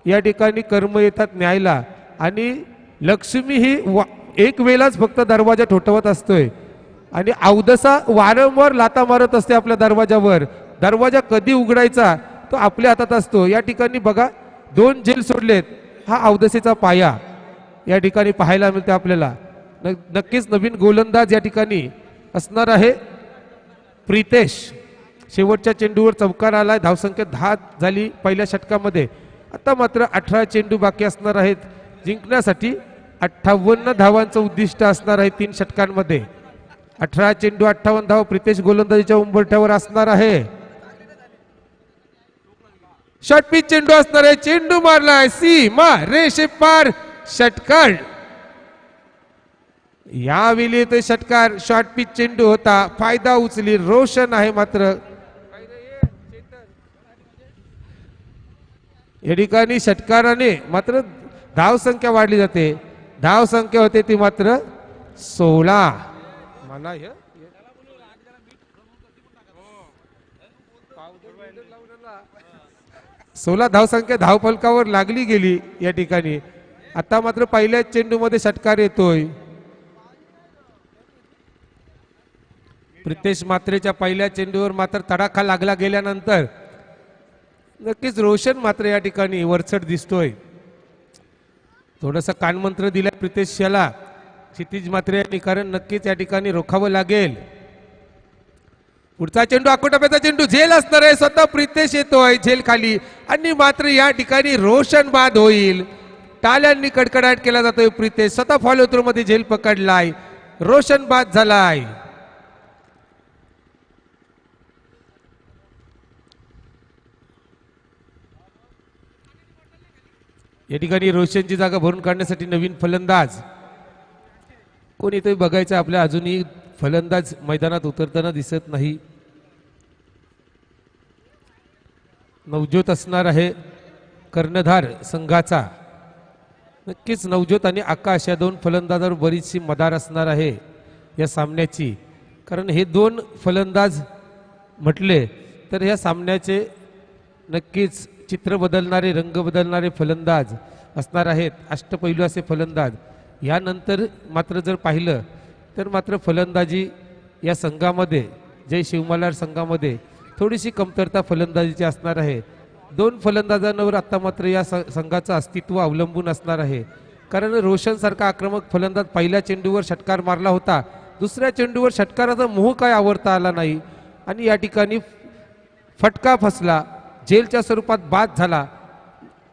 या ठिकाणी कर्म येतात न्यायला. आणि लक्ष्मी ही एक वेळाच फक्त दरवाजा ठोठवत असतोय आणि अवदसा वारंवार लाता मारत असते आपल्या दरवाजावर. दरवाजा कधी उघडायचा तो आपल्या हातात असतो. या ठिकाणी बघा, 2 झेल सोडलेत, हा अवदसेचा पाया या ठिकाणी पाहायला मिळते आपल्याला. नक्कीच नवीन गोलंदाज या ठिकाणी असणार आहे प्रितेश. शेवटच्या चेंडूवर चौकार आलाय, धावसंख्या 10 झाली पहिल्या षटकामध्ये. आता मात्र 18 चेंडू बाकी असणार आहेत जिंकण्यासाठी. 58 धावांचं उद्दिष्ट असणार आहे 3 षटकांमध्ये. 18 चेंडू 58 धाव प्रितेश गोलंदाजीच्या उंबरठ्यावर असणार आहे. शॉर्ट पिच चेंडू असणार आहे, चेंडू मारलाय सीमा रेषे पार, षटकार. यावेळी येतोय षटकार. शॉर्ट पिच चेंडू होता, फायदा उचली रोशन आहे. मात्र या ठिकाणी षटकाराने मात्र धाव संख्या वाढली जाते. धाव संख्या होते ती मात्र 16. मला 16 धावसंख्या धावफलकावर लागली गेली या ठिकाणी. आता मात्र पहिल्या चेंडूमध्ये षटकार येतोय. प्रितेश मात्रेच्या पहिल्या चेंडूवर मात्र तडाखा लागला गेल्यानंतर नक्कीच रोशन मात्र या ठिकाणी वरचढ दिसतोय. थोडंसं कानमंत्र दिलाय प्रितेश याला क्षितिज मात्रे यांनी, कारण नक्कीच या ठिकाणी रोखावं लागेल. पुढचा चेंडू आकुटप्याचा चेंडू, झेल असणार आहे, स्वतः प्रितेश येतोय झेल खाली आणि मात्र या ठिकाणी रोशन बाद होईल. टाळ्यांनी कडकडाट केला जातोय. प्रितेश स्वतः फॉलो थ्रो मध्ये झेल पकडलाय, रोशन बाद झालाय. या ठिकाणी रोशनची जागा भरून काढण्यासाठी नवीन फलंदाज कोण येतोय बघायचं आपल्या. अजूनही फलंदाज मैदानात उतरताना दिसत नाही. नवज्योत असणार आहे कर्णधार संघाचा. नक्कीच नवज्योत आणि आकाश या 2 फलंदाजांवर बरीचशी मदार असणार आहे या सामन्याची, कारण हे 2 फलंदाज म्हटले तर या सामन्याचे नक्कीच चित्र बदलणारे रंग बदलणारे फलंदाज असणार आहेत, अष्टपैलू असे फलंदाज. यानंतर मात्र जर पाहिलं तर मात्र फलंदाजी या संघामध्ये जय शिवमल्हार संघामध्ये थोडीशी कमतरता फलंदाजीची असणार आहे. दोन फलंदाजांवर आता मात्र या संघाचं अस्तित्व अवलंबून असणार आहे. कारण रोशन सारखा आक्रमक फलंदाज पहिल्या चेंडूवर षटकार मारला होता, दुसऱ्या चेंडूवर षटकाराचा मोह काय आवरता आला नाही आणि या ठिकाणी फटका फसला, झेलच्या स्वरूपात बाद झाला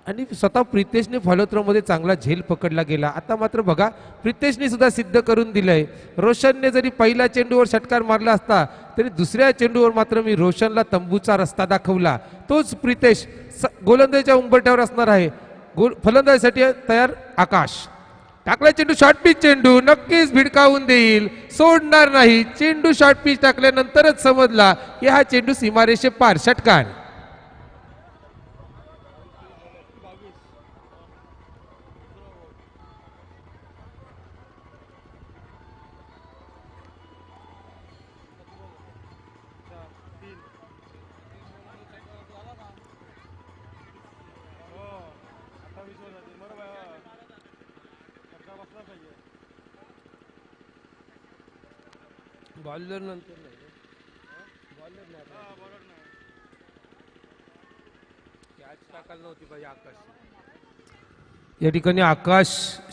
आणि स्वतः प्रितेशने फॉलोथ्रोमध्ये चांगला झेल पकडला गेला. आता मात्र बघा प्रितेशने सुद्धा सिद्ध करून दिलंय. रोशनने जरी पहिल्या चेंडूवर षटकार मारला असता तरी दुसऱ्या चेंडूवर मात्र मी रोशनला तंबूचा रस्ता दाखवला. तोच प्रितेश गोलंदाजीच्या उंबरठ्यावर असणार आहे. फलंदाजीसाठी तयार आकाश. टाकला चेंडू शॉर्ट पिच चेंडू नक्कीच भिडकावून देईल, सोडणार नाही. चेंडू शॉर्ट पिच टाकल्यानंतरच समजला की हा चेंडू सीमारेषे पार. षटकार. बॉलर नंतर या ठिकाणी आकाश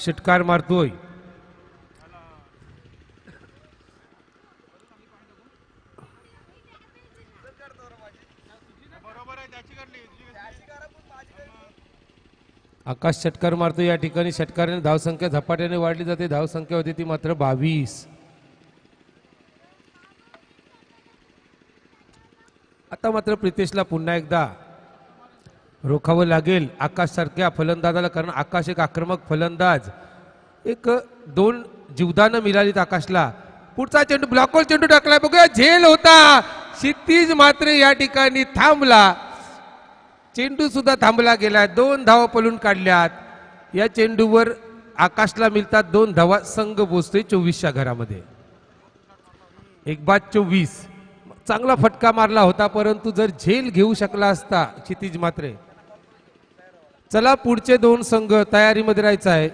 षटकार मारतोय. आकाश षटकार मारतो. या ठिकाणी षटकाराने धावसंख्या झपाट्याने वाढली जाते. धावसंख्या होती ती मात्र 22. आता मात्र प्रितेशला पुन्हा एकदा रोखावं लागेल आकाश सारख्या फलंदाजाला, कारण आकाश एक आक्रमक फलंदाज. एक दोन जीवदानं मिळालीत आकाशला. पुढचा चेंडू ब्लॉकवर चेंडू टाकला, बघूया झेल होता. क्षितिज मात्र या ठिकाणी थांबला. चेंडू सुद्धा थांबला गेला. 2 धावा पळून काढल्यात. या चेंडूवर आकाशला मिळतात 2 धावा. संघ पोचतोय 24च्या घरामध्ये. 1-24. चांगला फटका मारला होता, परंतु जर झेल घेऊ शकला असता क्षितिज मात्रे. चला पुढचे 2 संघ तयारीमध्ये राहायचा आहे.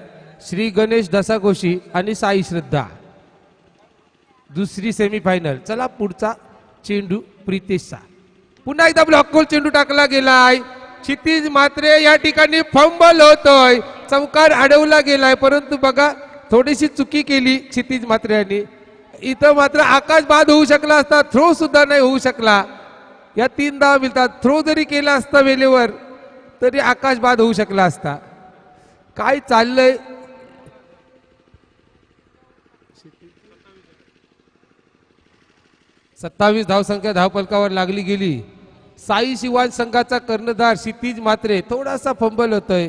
श्री गणेश दसाकोशी आणि साई श्रद्धा. दुसरी सेमीफायनल. चला पुढचा चेंडू प्रितेशचा. पुन्हा एकदा ब्लॉकवर चेंडू टाकला गेलाय. क्षितिज मात्रे या ठिकाणी फंबल होतोय. चौकार अडवला गेलाय, परंतु बघा थोडीशी चुकी केली क्षितिज मात्रे यांनी. इथं मात्र आकाश बाद होऊ शकला असता. थ्रो सुद्धा नाही होऊ शकला. या 3 धावा मिळतात. थ्रो जरी केला असता वेळेवर तरी आकाश बाद होऊ शकला असता. काय चाललंय. 27 धावसंख्या धावपलकावर लागली गेली. साई शिवान संघाचा कर्णधार क्षितिज मात्रे थोडासा फंबल होतोय,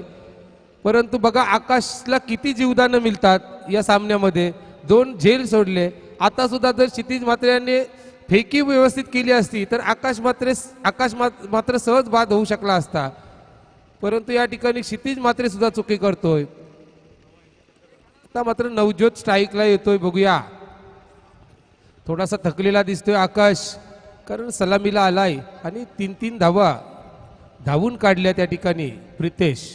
परंतु बघा आकाशला किती जीवदानं मिळतात या सामन्यामध्ये. 2 झेल सोडले. आता सुद्धा जर क्षितिज मात्रे यांनी फेकी व्यवस्थित केली असती तर आकाश मात्र सहज बाद होऊ शकला असता, परंतु या ठिकाणी क्षितिज मात्रे सुद्धा चुकी करतोय. आता मात्र नवज्योत स्ट्राईकला येतोय. बघूया. थोडासा थकलेला दिसतोय आकाश, कारण सलामीला आलाय आणि 3-3 धावा धावून काढल्या त्या ठिकाणी प्रितेश.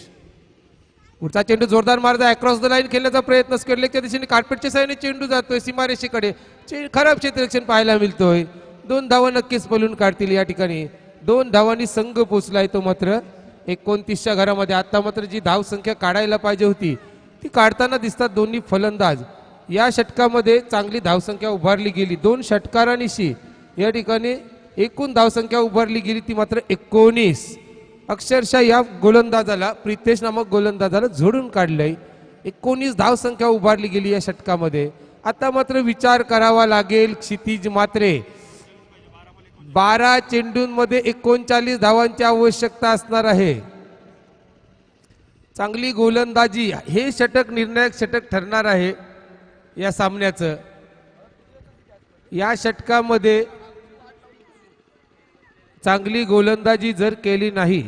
पुढचा चेंडू जोरदार मारता अक्रॉस द लाईन खेळण्याचा प्रयत्न स्केडलेकच्या दिशेने कार्पेटच्या साहाय्याने चेंडू जातोय सीमारेषेकडे. खराब क्षेत्ररक्षण पाहायला मिळतोय. 2 धावा नक्कीच पळून काढतील या ठिकाणी. 2 धावांनी संघ पोचलाय तो मात्र 29च्या घरामध्ये. आता मात्र जी धाव संख्या काढायला पाहिजे होती ती काढताना दिसतात दोन्ही फलंदाज. या षटकामध्ये चांगली धावसंख्या उभारली गेली. 2 षटकारांनीशी या ठिकाणी एकूण धावसंख्या उभारली गेली ती मात्र 19. अक्षरशः या गोलंदाजाला प्रितेश नामक गोलंदाजाला झोडून काढलंय. 19 धावसंख्या उभारली गेली या षटकामध्ये. आता मात्र विचार करावा लागेल क्षितिज मात्रे. 12 चेंडूंमध्ये 39 धावांची आवश्यकता असणार आहे. चांगली गोलंदाजी. हे षटक निर्णायक षटक ठरणार आहे या सामन्याचं. या षटकामध्ये चांगली गोलंदाजी जर केली नाही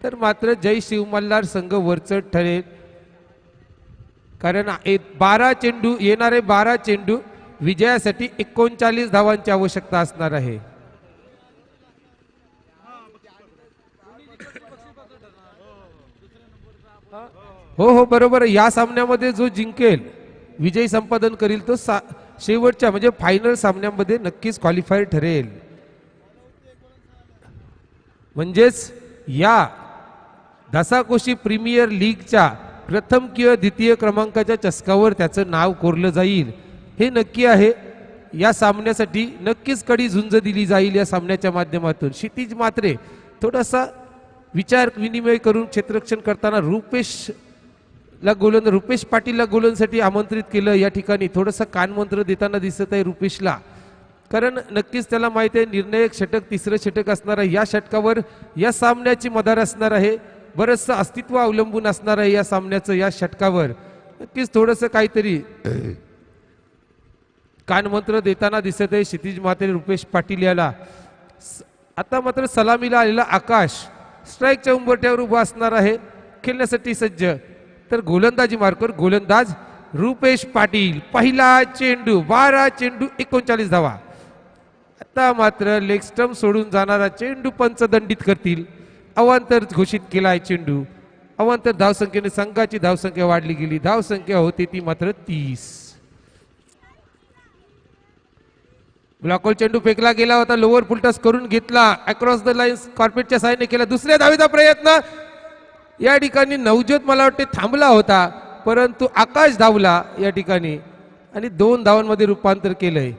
तर मात्र जय शिवमल्हार संघ वरचढ ठरेल, कारण 12 चेंडू येणारे 12 चेंडू विजयासाठी 39 धावांची आवश्यकता असणार आहे. हो हो बरोबर आहे. या सामन्यामध्ये जो जिंकेल विजयी संपादन करील तो शेवटच्या म्हणजे फायनल सामन्यामध्ये नक्कीच क्वालिफाय ठरेल. म्हणजेच या दसाकोशी प्रीमियर लीगच्या प्रथम किंवा द्वितीय क्रमांकाच्या चषकावर त्याचं नाव कोरलं जाईल हे नक्की आहे. या सामन्यासाठी नक्कीच कडी झुंज दिली जाईल या सामन्याच्या माध्यमातून. क्षितिज मात्रे थोडासा विचार विनिमय करून क्षेत्ररक्षण करताना रुपेश पाटीलला गोलंदाजीसाठी आमंत्रित केलं. या ठिकाणी थोडंसं कानमंत्र देताना दिसत आहे रुपेशला, कारण नक्कीच त्याला माहिती आहे निर्णायक षटक तिसरं षटक असणार आहे. या षटकावर या सामन्याची मदार असणार आहे. बरंचसं अस्तित्व अवलंबून असणार आहे या सामन्याचं. या षटकावर नक्कीच थोडंसं काहीतरी कानमंत्र देताना दिसत आहे क्षितिज मात्रे रुपेश पाटील याला. आता मात्र सलामीला आलेला आकाश स्ट्राईकच्या उंबरठ्यावर उभा असणार आहे खेळण्यासाठी सज्ज. तर गोलंदाजी मार्कर गोलंदाज रुपेश पाटील. पहिला चेंडू 12 चेंडू 39 धावा. आता मात्र लेग स्टंप सोडून जाणारा चेंडू पंच दंडित करतील. अवांतर घोषित केलाय चेंडू. अवांतर धावसंख्येने संघाची धावसंख्या वाढली गेली. धावसंख्या होती ती मात्र 30. ब्लॉकवर चेंडू फेकला गेला होता. लोअर फुलटॉस करून घेतला. अक्रॉस द लाईन कार्पेटच्या साहाय्याने केला. दुसऱ्या धावेचा प्रयत्न. या ठिकाणी नवज्योत मला वाटते थांबला होता, परंतु आकाश धावला या ठिकाणी आणि 2 धावांमध्ये रूपांतर केलंय.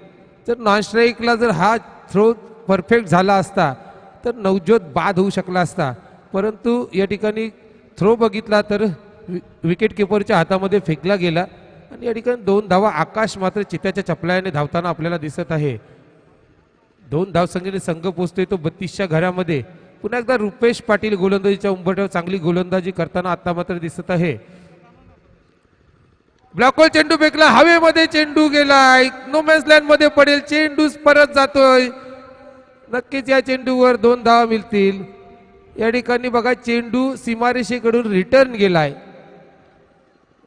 जर नॉन स्ट्राईकला जर हा थ्रो परफेक्ट झाला असता तर नवज्योत बाद होऊ शकला असता, परंतु या ठिकाणी थ्रो बघितला तर विकेट किपरच्या हातामध्ये फेकला गेला आणि या ठिकाणी 2 धावा. आकाश मात्र चित्याच्या चपलायाने धावताना आपल्याला दिसत आहे. 2 धावसंख्येने संघ पोहोचतोय तो 32च्या घरामध्ये. पुन्हा एकदा रुपेश पाटील गोलंदाजीच्या उंबरठ्यावर चांगली गोलंदाजी करताना आता मात्र दिसत आहे. ब्लॉकवर चेंडू फेकला. हवेमध्ये चेंडू गेलाय. नो मॅन्स लँड मध्ये पडेल. चेंडू परत जातोय. नक्कीच या चेंडूवर 2 धावा मिळतील. या ठिकाणी बघा चेंडू सीमारेषेकडून रिटर्न गेलाय.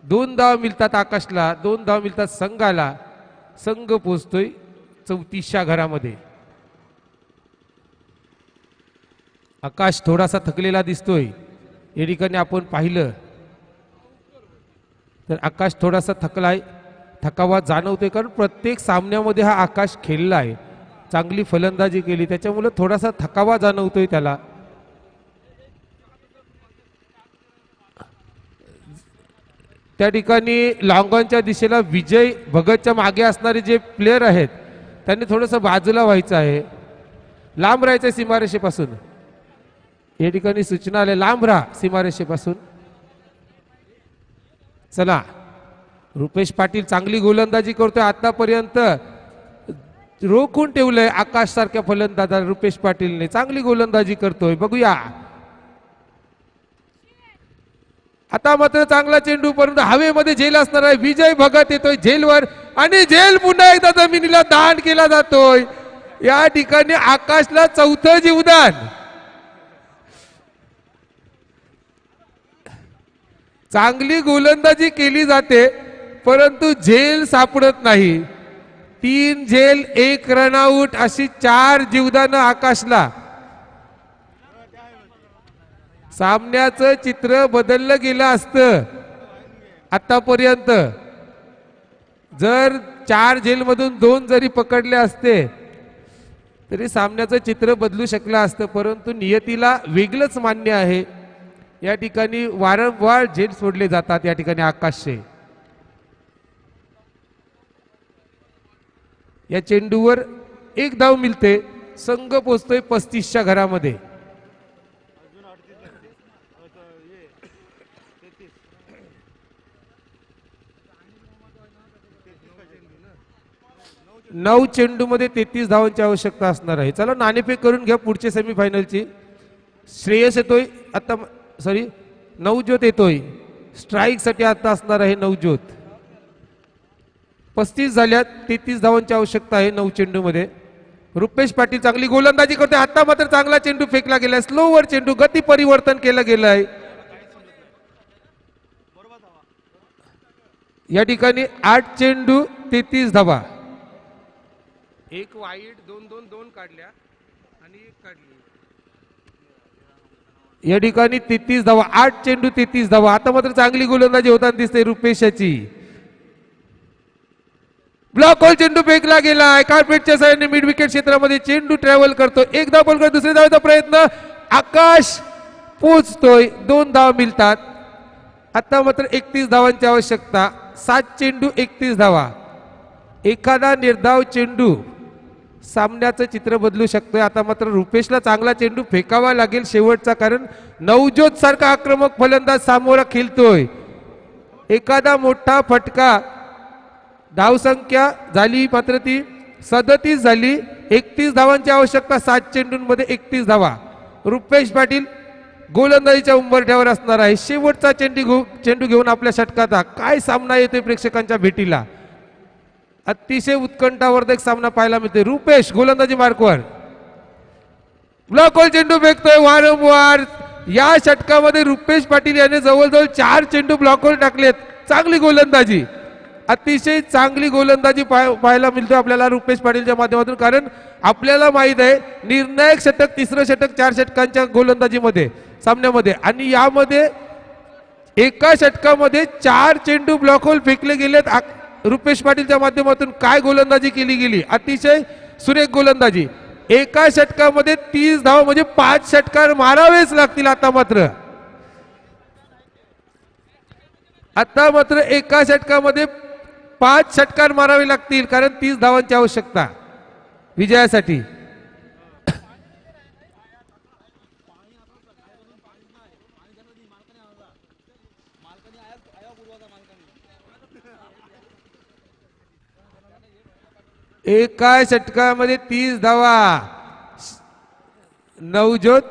2 धावा मिळतात आकाशला. 2 धावा मिळतात संघाला. संघ पोहोचतोय 34च्या घरामध्ये. आकाश थोडासा थकलेला दिसतोय. या ठिकाणी आपण पाहिलं तर आकाश थोडासा थकलाय. थकावा जाणवतोय कारण प्रत्येक सामन्यामध्ये हा आकाश खेळलाय. चांगली फलंदाजी केली त्याच्यामुळे थोडासा थकावा जाणवतोय त्याला. त्या ठिकाणी लॉंगॉनच्या दिशेला विजय भगतच्या मागे असणारे जे प्लेयर आहेत त्यांनी थोडंसं बाजूला व्हायचं आहे. लांब राहायचं सीमारेषेपासून. या ठिकाणी सूचना आल्या लांब राहा सीमारेषेपासून. चला रुपेश पाटील चांगली गोलंदाजी करतोय. आतापर्यंत रोखून ठेवलंय आकाश सारख्या फलंदाजाला. रुपेश पाटीलने चांगली गोलंदाजी करतोय. बघूया आता मात्र चांगला चेंडू परंतु हवेमध्ये झेल असणार आहे. विजय भगत येतोय झेलवर आणि झेल पुन्हा एकदा जमिनीला दान केला जातोय. या ठिकाणी आकाशला 4थं जीवदान. चांगली गोलंदाजी केली जाते परंतु झेल सापडत नाही. 3 झेल 1 रनआउट अशी 4 जीवदानं आकाशला. सामन्याचं चित्र बदललं गेलं असतं आतापर्यंत. जर 4 झेलमधून 2 जरी पकडले असते तरी सामन्याचं चित्र बदलू शकलं असतं, परंतु नियतीला वेगळंच मान्य आहे. या ठिकाणी वारंवार झेल सोडले जातात या ठिकाणी आकाशचे. या चेंडूवर 1 धाव मिळते. संघ पोहोचतोय 35च्या घरामध्ये. नऊ चेंडू मध्ये 33 धावांची आवश्यकता असणार आहे. चला नाणेफेक करून घ्या पुढच्या सेमीफायनलची. श्रेयस येतोय आता, सॉरी नवज्योत येतोय स्ट्राईक साठी. आता असणार आहे नवज्योत. 35 झाल्यात. 33 धावांची आवश्यकता आहे 9 चेंडू मध्ये. रुपेश पाटील चांगली गोलंदाजी करतोय. आता मात्र चांगला चेंडू फेकला गेलाय. स्लोवर चेंडू गती परिवर्तन केलं गेलंय. या ठिकाणी 8 चेंडू 33 धावा. 1 वाईट 2 काढल्या आणि 1 काढली. या ठिकाणी 33 धावा, 8 चेंडू 33 धावा. आता मात्र चांगली गोलंदाजी होताना दिसते रुपेशाची. ब्लॉक होल चेंडू फेकला गेलाय कार्पेटच्या साह्याने मिड विकेट क्षेत्रामध्ये. चेंडू ट्रॅव्हल करतो. एक धाव बॉल कर, दुसऱ्या धावेचा प्रयत्न. आकाश पोचतोय, 2 धाव मिळतात. आता मात्र 31 धावांची आवश्यकता. 7 चेंडू 31 धावा. एखादा निर्धाव चेंडू सामन्याचं चित्र बदलू शकतोय. आता मात्र रुपेशला चांगला चेंडू फेकावा लागेल शेवटचा, कारण नवज्योत सारखा आक्रमक फलंदाज सामोरा खेळतोय. एखादा मोठा फटका. धावसंख्या झाली मात्र ती 37 झाली. 31 धावांची आवश्यकता. 7 चेंडूंमध्ये 31 धावा. रुपेश पाटील गोलंदाजीच्या उंबरठ्यावर असणार आहे. शेवटचा चेंडू घेऊन आपल्या षटकाचा. काय सामना येतोय प्रेक्षकांच्या भेटीला. अतिशय उत्कंठावर्धक सामना पाहायला मिळतोय. रुपेश गोलंदाजी मार्कवर. ब्लॉक होल चेंडू फेकतोय वारंवार. या षटकामध्ये रुपेश पाटील याने जवळजवळ 4 चेंडू ब्लॉक होल टाकलेत. चांगली गोलंदाजी, अतिशय चांगली गोलंदाजी पाहायला मिळतोय आपल्याला रुपेश पाटीलच्या माध्यमातून. कारण आपल्याला माहित आहे निर्णायक षटक, तिसरं षटक 4 षटकांच्या गोलंदाजीमध्ये सामन्यामध्ये, आणि यामध्ये एका षटकामध्ये 4 चेंडू ब्लॉक होल फेकले गेलेत रुपेश पाटीलच्या माध्यमातून. काय गोलंदाजी केली गेली, अतिशय सुरेख गोलंदाजी. एका षटकामध्ये 30 धाव म्हणजे 5 षटकार मारावेच लागतील. आता मात्र एका षटकामध्ये 5 षटकार मारावे लागतील, कारण 30 धावांची आवश्यकता विजयासाठी. एका षटकामध्ये 30 धावा. नवज्योत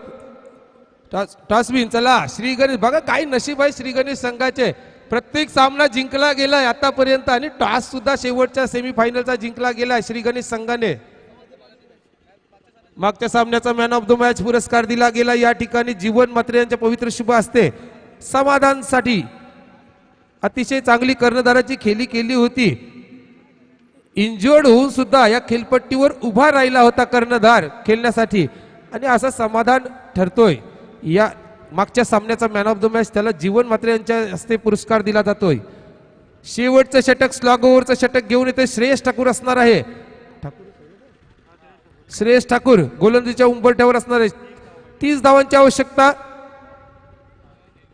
टॉसबिन. चला श्री गणेश, बघा काय नशीब आहे श्री गणेश संघाचे. प्रत्येक सामना जिंकला गेलाय आतापर्यंत, आणि टॉस सुद्धा शेवटच्या सेमीफायनलचा जिंकला गेलाय श्री गणेश संघाने. मागच्या सामन्याचा मॅन ऑफ द मॅच पुरस्कार दिला गेला या ठिकाणी जीवन म्हात्रे यांच्या पवित्र शुभ हस्ते. समाधानसाठी अतिशय चांगली कर्णधाराची खेळी केली होती. इंजर्ड होऊन सुद्धा या खेळपट्टीवर उभा राहिला होता कर्णधार खेळण्यासाठी, आणि असं समाधान ठरतोय. या मागच्या सामन्याचा मॅन ऑफ द मॅच त्याला जीवन म्हात्रे यांच्या हस्ते पुरस्कार दिला जातोय. शेवटचं षटक, स्लॉग ओव्हरचं षटक घेऊन येते श्रेयस ठाकूर असणार आहे. श्रेयस ठाकूर गोलंदाजीच्या उंबरठ्यावर असणार आहे. 30 धावांची आवश्यकता.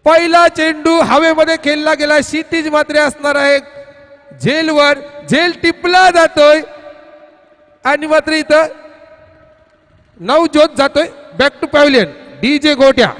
पहिला चेंडू हवेमध्ये खेळला गेला. क्षितिज म्हात्रे असणार आहे झेलवर. झेल टिपला जातोय, आणि मात्र इथं नवज्योत जातोय बॅक टू पॅव्हलियन. डीजे गोट्या.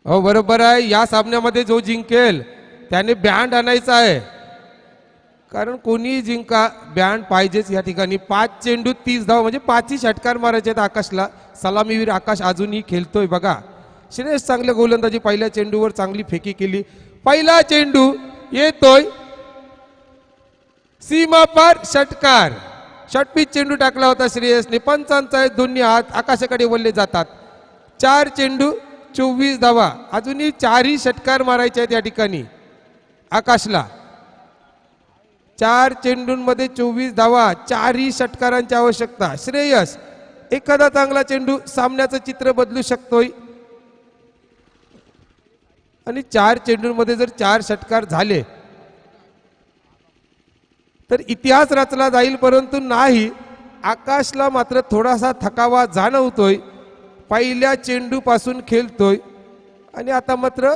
हो बरोबर आहे. या सामन्यामध्ये जो जिंकेल त्याने बँड आणायचा आहे, कारण कोणी जिंका बँड पाहिजेच या ठिकाणी. 5 चेंडू 30 धाव म्हणजे 5ही षटकार मारायचे आहेत आकाशला. सलामीवीर आकाश अजूनही खेळतोय बघा. श्रेयस चांगल्या गोलंदाजी. पहिल्या चेंडूवर चांगली फेकी केली. पहिला चेंडू येतोय सीमा पार षटकार. षटपीच चेंडू टाकला होता श्रेयसने. पंचांचा दोन्ही हात आकाशाकडे वळले जातात. 4 चेंडू 24 धावा. अजूनही 4ही षटकार मारायचे आहेत या ठिकाणी आकाशला. 4 चेंडूंमध्ये 24 धावा, 4ही षटकारांची आवश्यकता. श्रेयस एखादा चांगला चेंडू सामन्याचं चित्र बदलू शकतोय, आणि 4 चेंडूंमध्ये जर 4 षटकार झाले तर इतिहास रचला जाईल. परंतु नाही, आकाशला मात्र थोडासा थकावा जाणवतोय. पहिल्या चेंडू पासून खेळतोय, आणि आता मात्र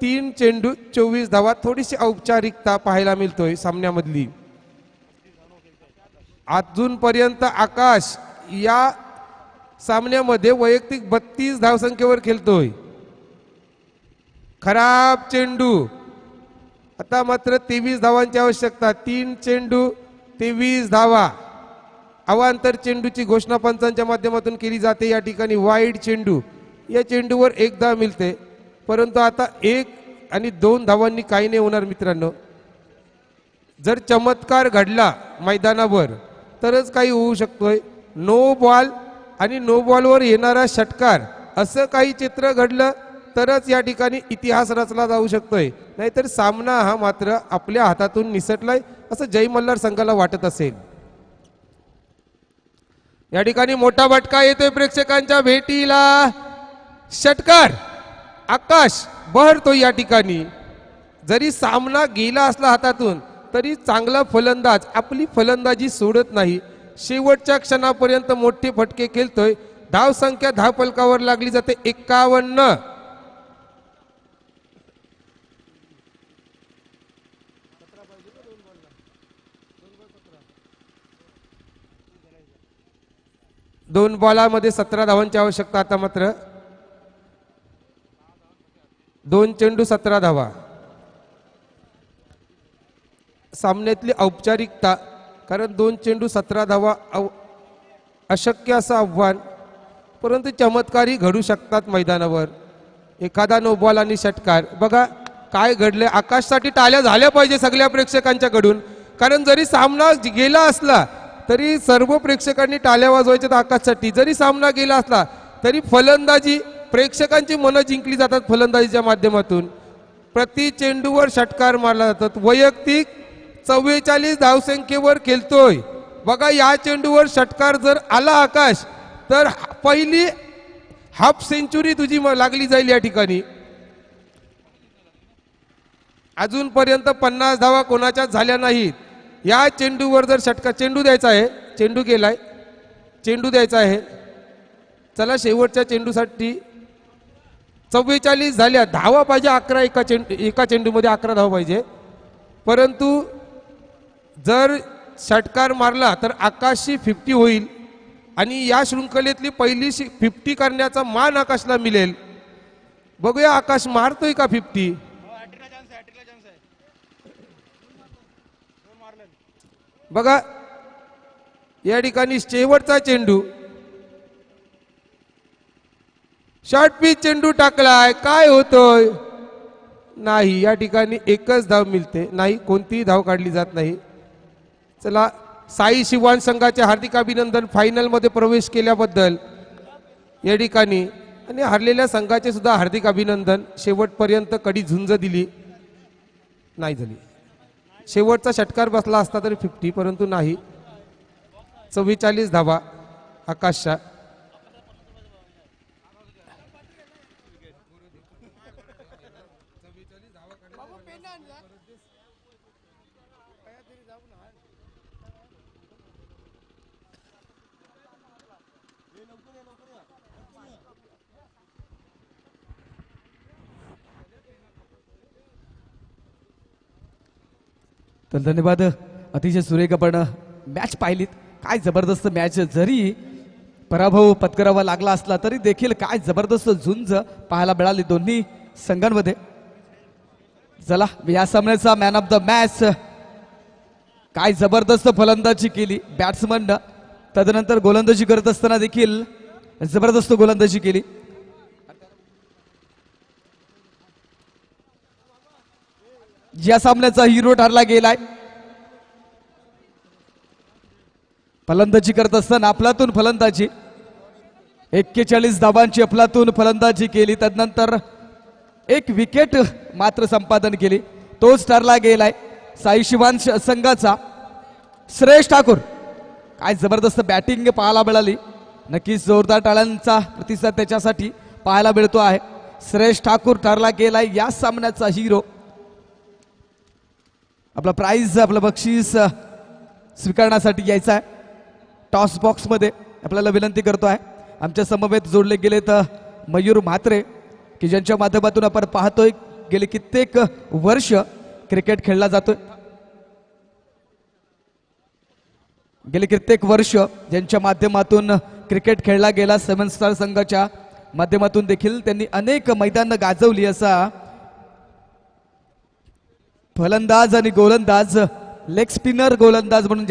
3 चेंडू 24 धावा. थोडीशी औपचारिकता पाहायला मिळतोय सामन्यामधली. अजूनपर्यंत आकाश या सामन्यामध्ये वैयक्तिक 32 धावसंख्येवर खेळतोय. खराब चेंडू. आता मात्र 23 धावांची आवश्यकता. 3 चेंडू 23 धावा. अवांतर चेंडूची घोषणा पंचांच्या माध्यमातून केली जाते या ठिकाणी. वाईड चेंडू. या चेंडूवर 1 धाव मिळते, परंतु आता 1 आणि 2 धावांनी काही नाही होणार मित्रांनो. जर चमत्कार घडला मैदानावर तरच काही होऊ शकतोय. नो बॉल आणि नो बॉलवर येणारा षटकार असं काही चित्र घडलं तरच या ठिकाणी इतिहास रचला जाऊ शकतोय. नाहीतर सामना हा मात्र आपल्या हातातून निसटलाय असं जय मल्हार संघाला वाटत असेल. या ठिकाणी मोठा फटका येतोय प्रेक्षकांच्या भेटीला. षटकार आकाश बहरतो या ठिकाणी. जरी सामना गेला असला हातातून तरी चांगला फलंदाज आपली फलंदाजी सोडत नाही. शेवटच्या क्षणापर्यंत मोठे फटके खेळतोय. धाव संख्या धावफलकावर लागली जाते 51. दोन बॉलामध्ये 17 धावांची आवश्यकता. आता मात्र 2 चेंडू 17 धावा. सामन्यातली औपचारिकता, कारण 2 चेंडू 17 धावा अशक्य असं आव्हान, परंतु चमत्कारही घडू शकतात मैदानावर. एखादा नो बॉल आणि षटकार. बघा काय घडले. आकाशसाठी टाळ्या झाल्या पाहिजे सगळ्या प्रेक्षकांच्याकडून, कारण जरी सामना गेला असला तरी सर्व प्रेक्षकांनी टाळ्या वाजवायच्यात आकाशसाठी. जरी सामना गेला असला तरी फलंदाजी, प्रेक्षकांची मनं जिंकली जातात फलंदाजीच्या माध्यमातून. प्रति चेंडूवर षटकार मारला जातात. वैयक्तिक 44 धावसंख्येवर खेळतोय. बघा या चेंडूवर षटकार जर आला आकाश तर पहिली हाफ सेंचुरी तुझी लागली जाईल या ठिकाणी. अजूनपर्यंत 50 धावा कोणाच्याच झाल्या नाहीत. या चेंडूवर जर षटकार, चेंडू द्यायचा आहे, चेंडू गेलाय, चेंडू द्यायचा आहे. चला शेवटच्या चेंडूसाठी 44 झाल्या. धावा पाहिजे 11. एका चेंडूमध्ये 11 धावा पाहिजे. परंतु जर षटकार मारला तर आकाशची 50 होईल आणि या शृंखलेतली पहिली 50 करण्याचा मान आकाशला मिळेल. बघूया आकाश मारतोय का 50. बघा या ठिकाणी शेवटचा चेंडू, शॉर्ट पिच चेंडू टाकलाय. काय होतोय. नाही, या ठिकाणी एकच धाव मिळते. नाही, कोणतीही धाव काढली जात नाही. चला साई शिवान संघाचे हार्दिक अभिनंदन फायनल मध्ये प्रवेश केल्याबद्दल या ठिकाणी, आणि हरलेल्या संघाचे सुद्धा हार्दिक अभिनंदन. शेवटपर्यंत कडी झुंज दिली नाही झाली. शेवटचा षटकार बसला असता तरी 50, परंतु नाही. 44 धावा आकाशच्या. तर धन्यवाद. अतिशय सुरेख आपण मॅच पाहिलीत. काय जबरदस्त मॅच. जरी पराभव पत्करावा लागला असला तरी देखील काय जबरदस्त झुंज पाहायला मिळाली दोन्ही संघांमध्ये. चला या सामन्याचा मॅन ऑफ द मॅच. काय जबरदस्त फलंदाजी केली बॅट्समन. तदनंतर गोलंदाजी करत असताना देखील जबरदस्त गोलंदाजी केली. या सामन्याचा हिरो ठरला गेलाय. फलंदाजी करत असताना अफलातून फलंदाजी, 41 धावांची अफलातून फलंदाजी केली. तदनंतर 1 विकेट मात्र संपादन केली. तोच ठरला गेलाय साई शिवान संघाचा श्रेयस ठाकूर. काय जबरदस्त बॅटिंग पाहायला मिळाली. नक्कीच जोरदार टाळ्यांचा प्रतिसाद त्याच्यासाठी पाहायला मिळतो आहे. श्रेयस ठाकूर ठरला गेलाय या सामन्याचा हिरो. आपला प्राइज, आपलं बक्षीस स्वीकारण्यासाठी यायचं आहे. टॉस बॉक्स मध्ये आपल्याला विनंती करतो आहे. आमच्या समवेत जोडले गेलेत मयूर म्हात्रे, की ज्यांच्या माध्यमातून आपण पाहतोय गेले कित्येक वर्ष क्रिकेट खेळला जातोय. गेले कित्येक वर्ष ज्यांच्या माध्यमातून क्रिकेट खेळला गेला. 7 स्टार संघाच्या माध्यमातून देखील त्यांनी अनेक मैदान गाजवली. असा फलंदाज आणि गोलंदाज, लेग स्पिनर गोलंदाज म्हणून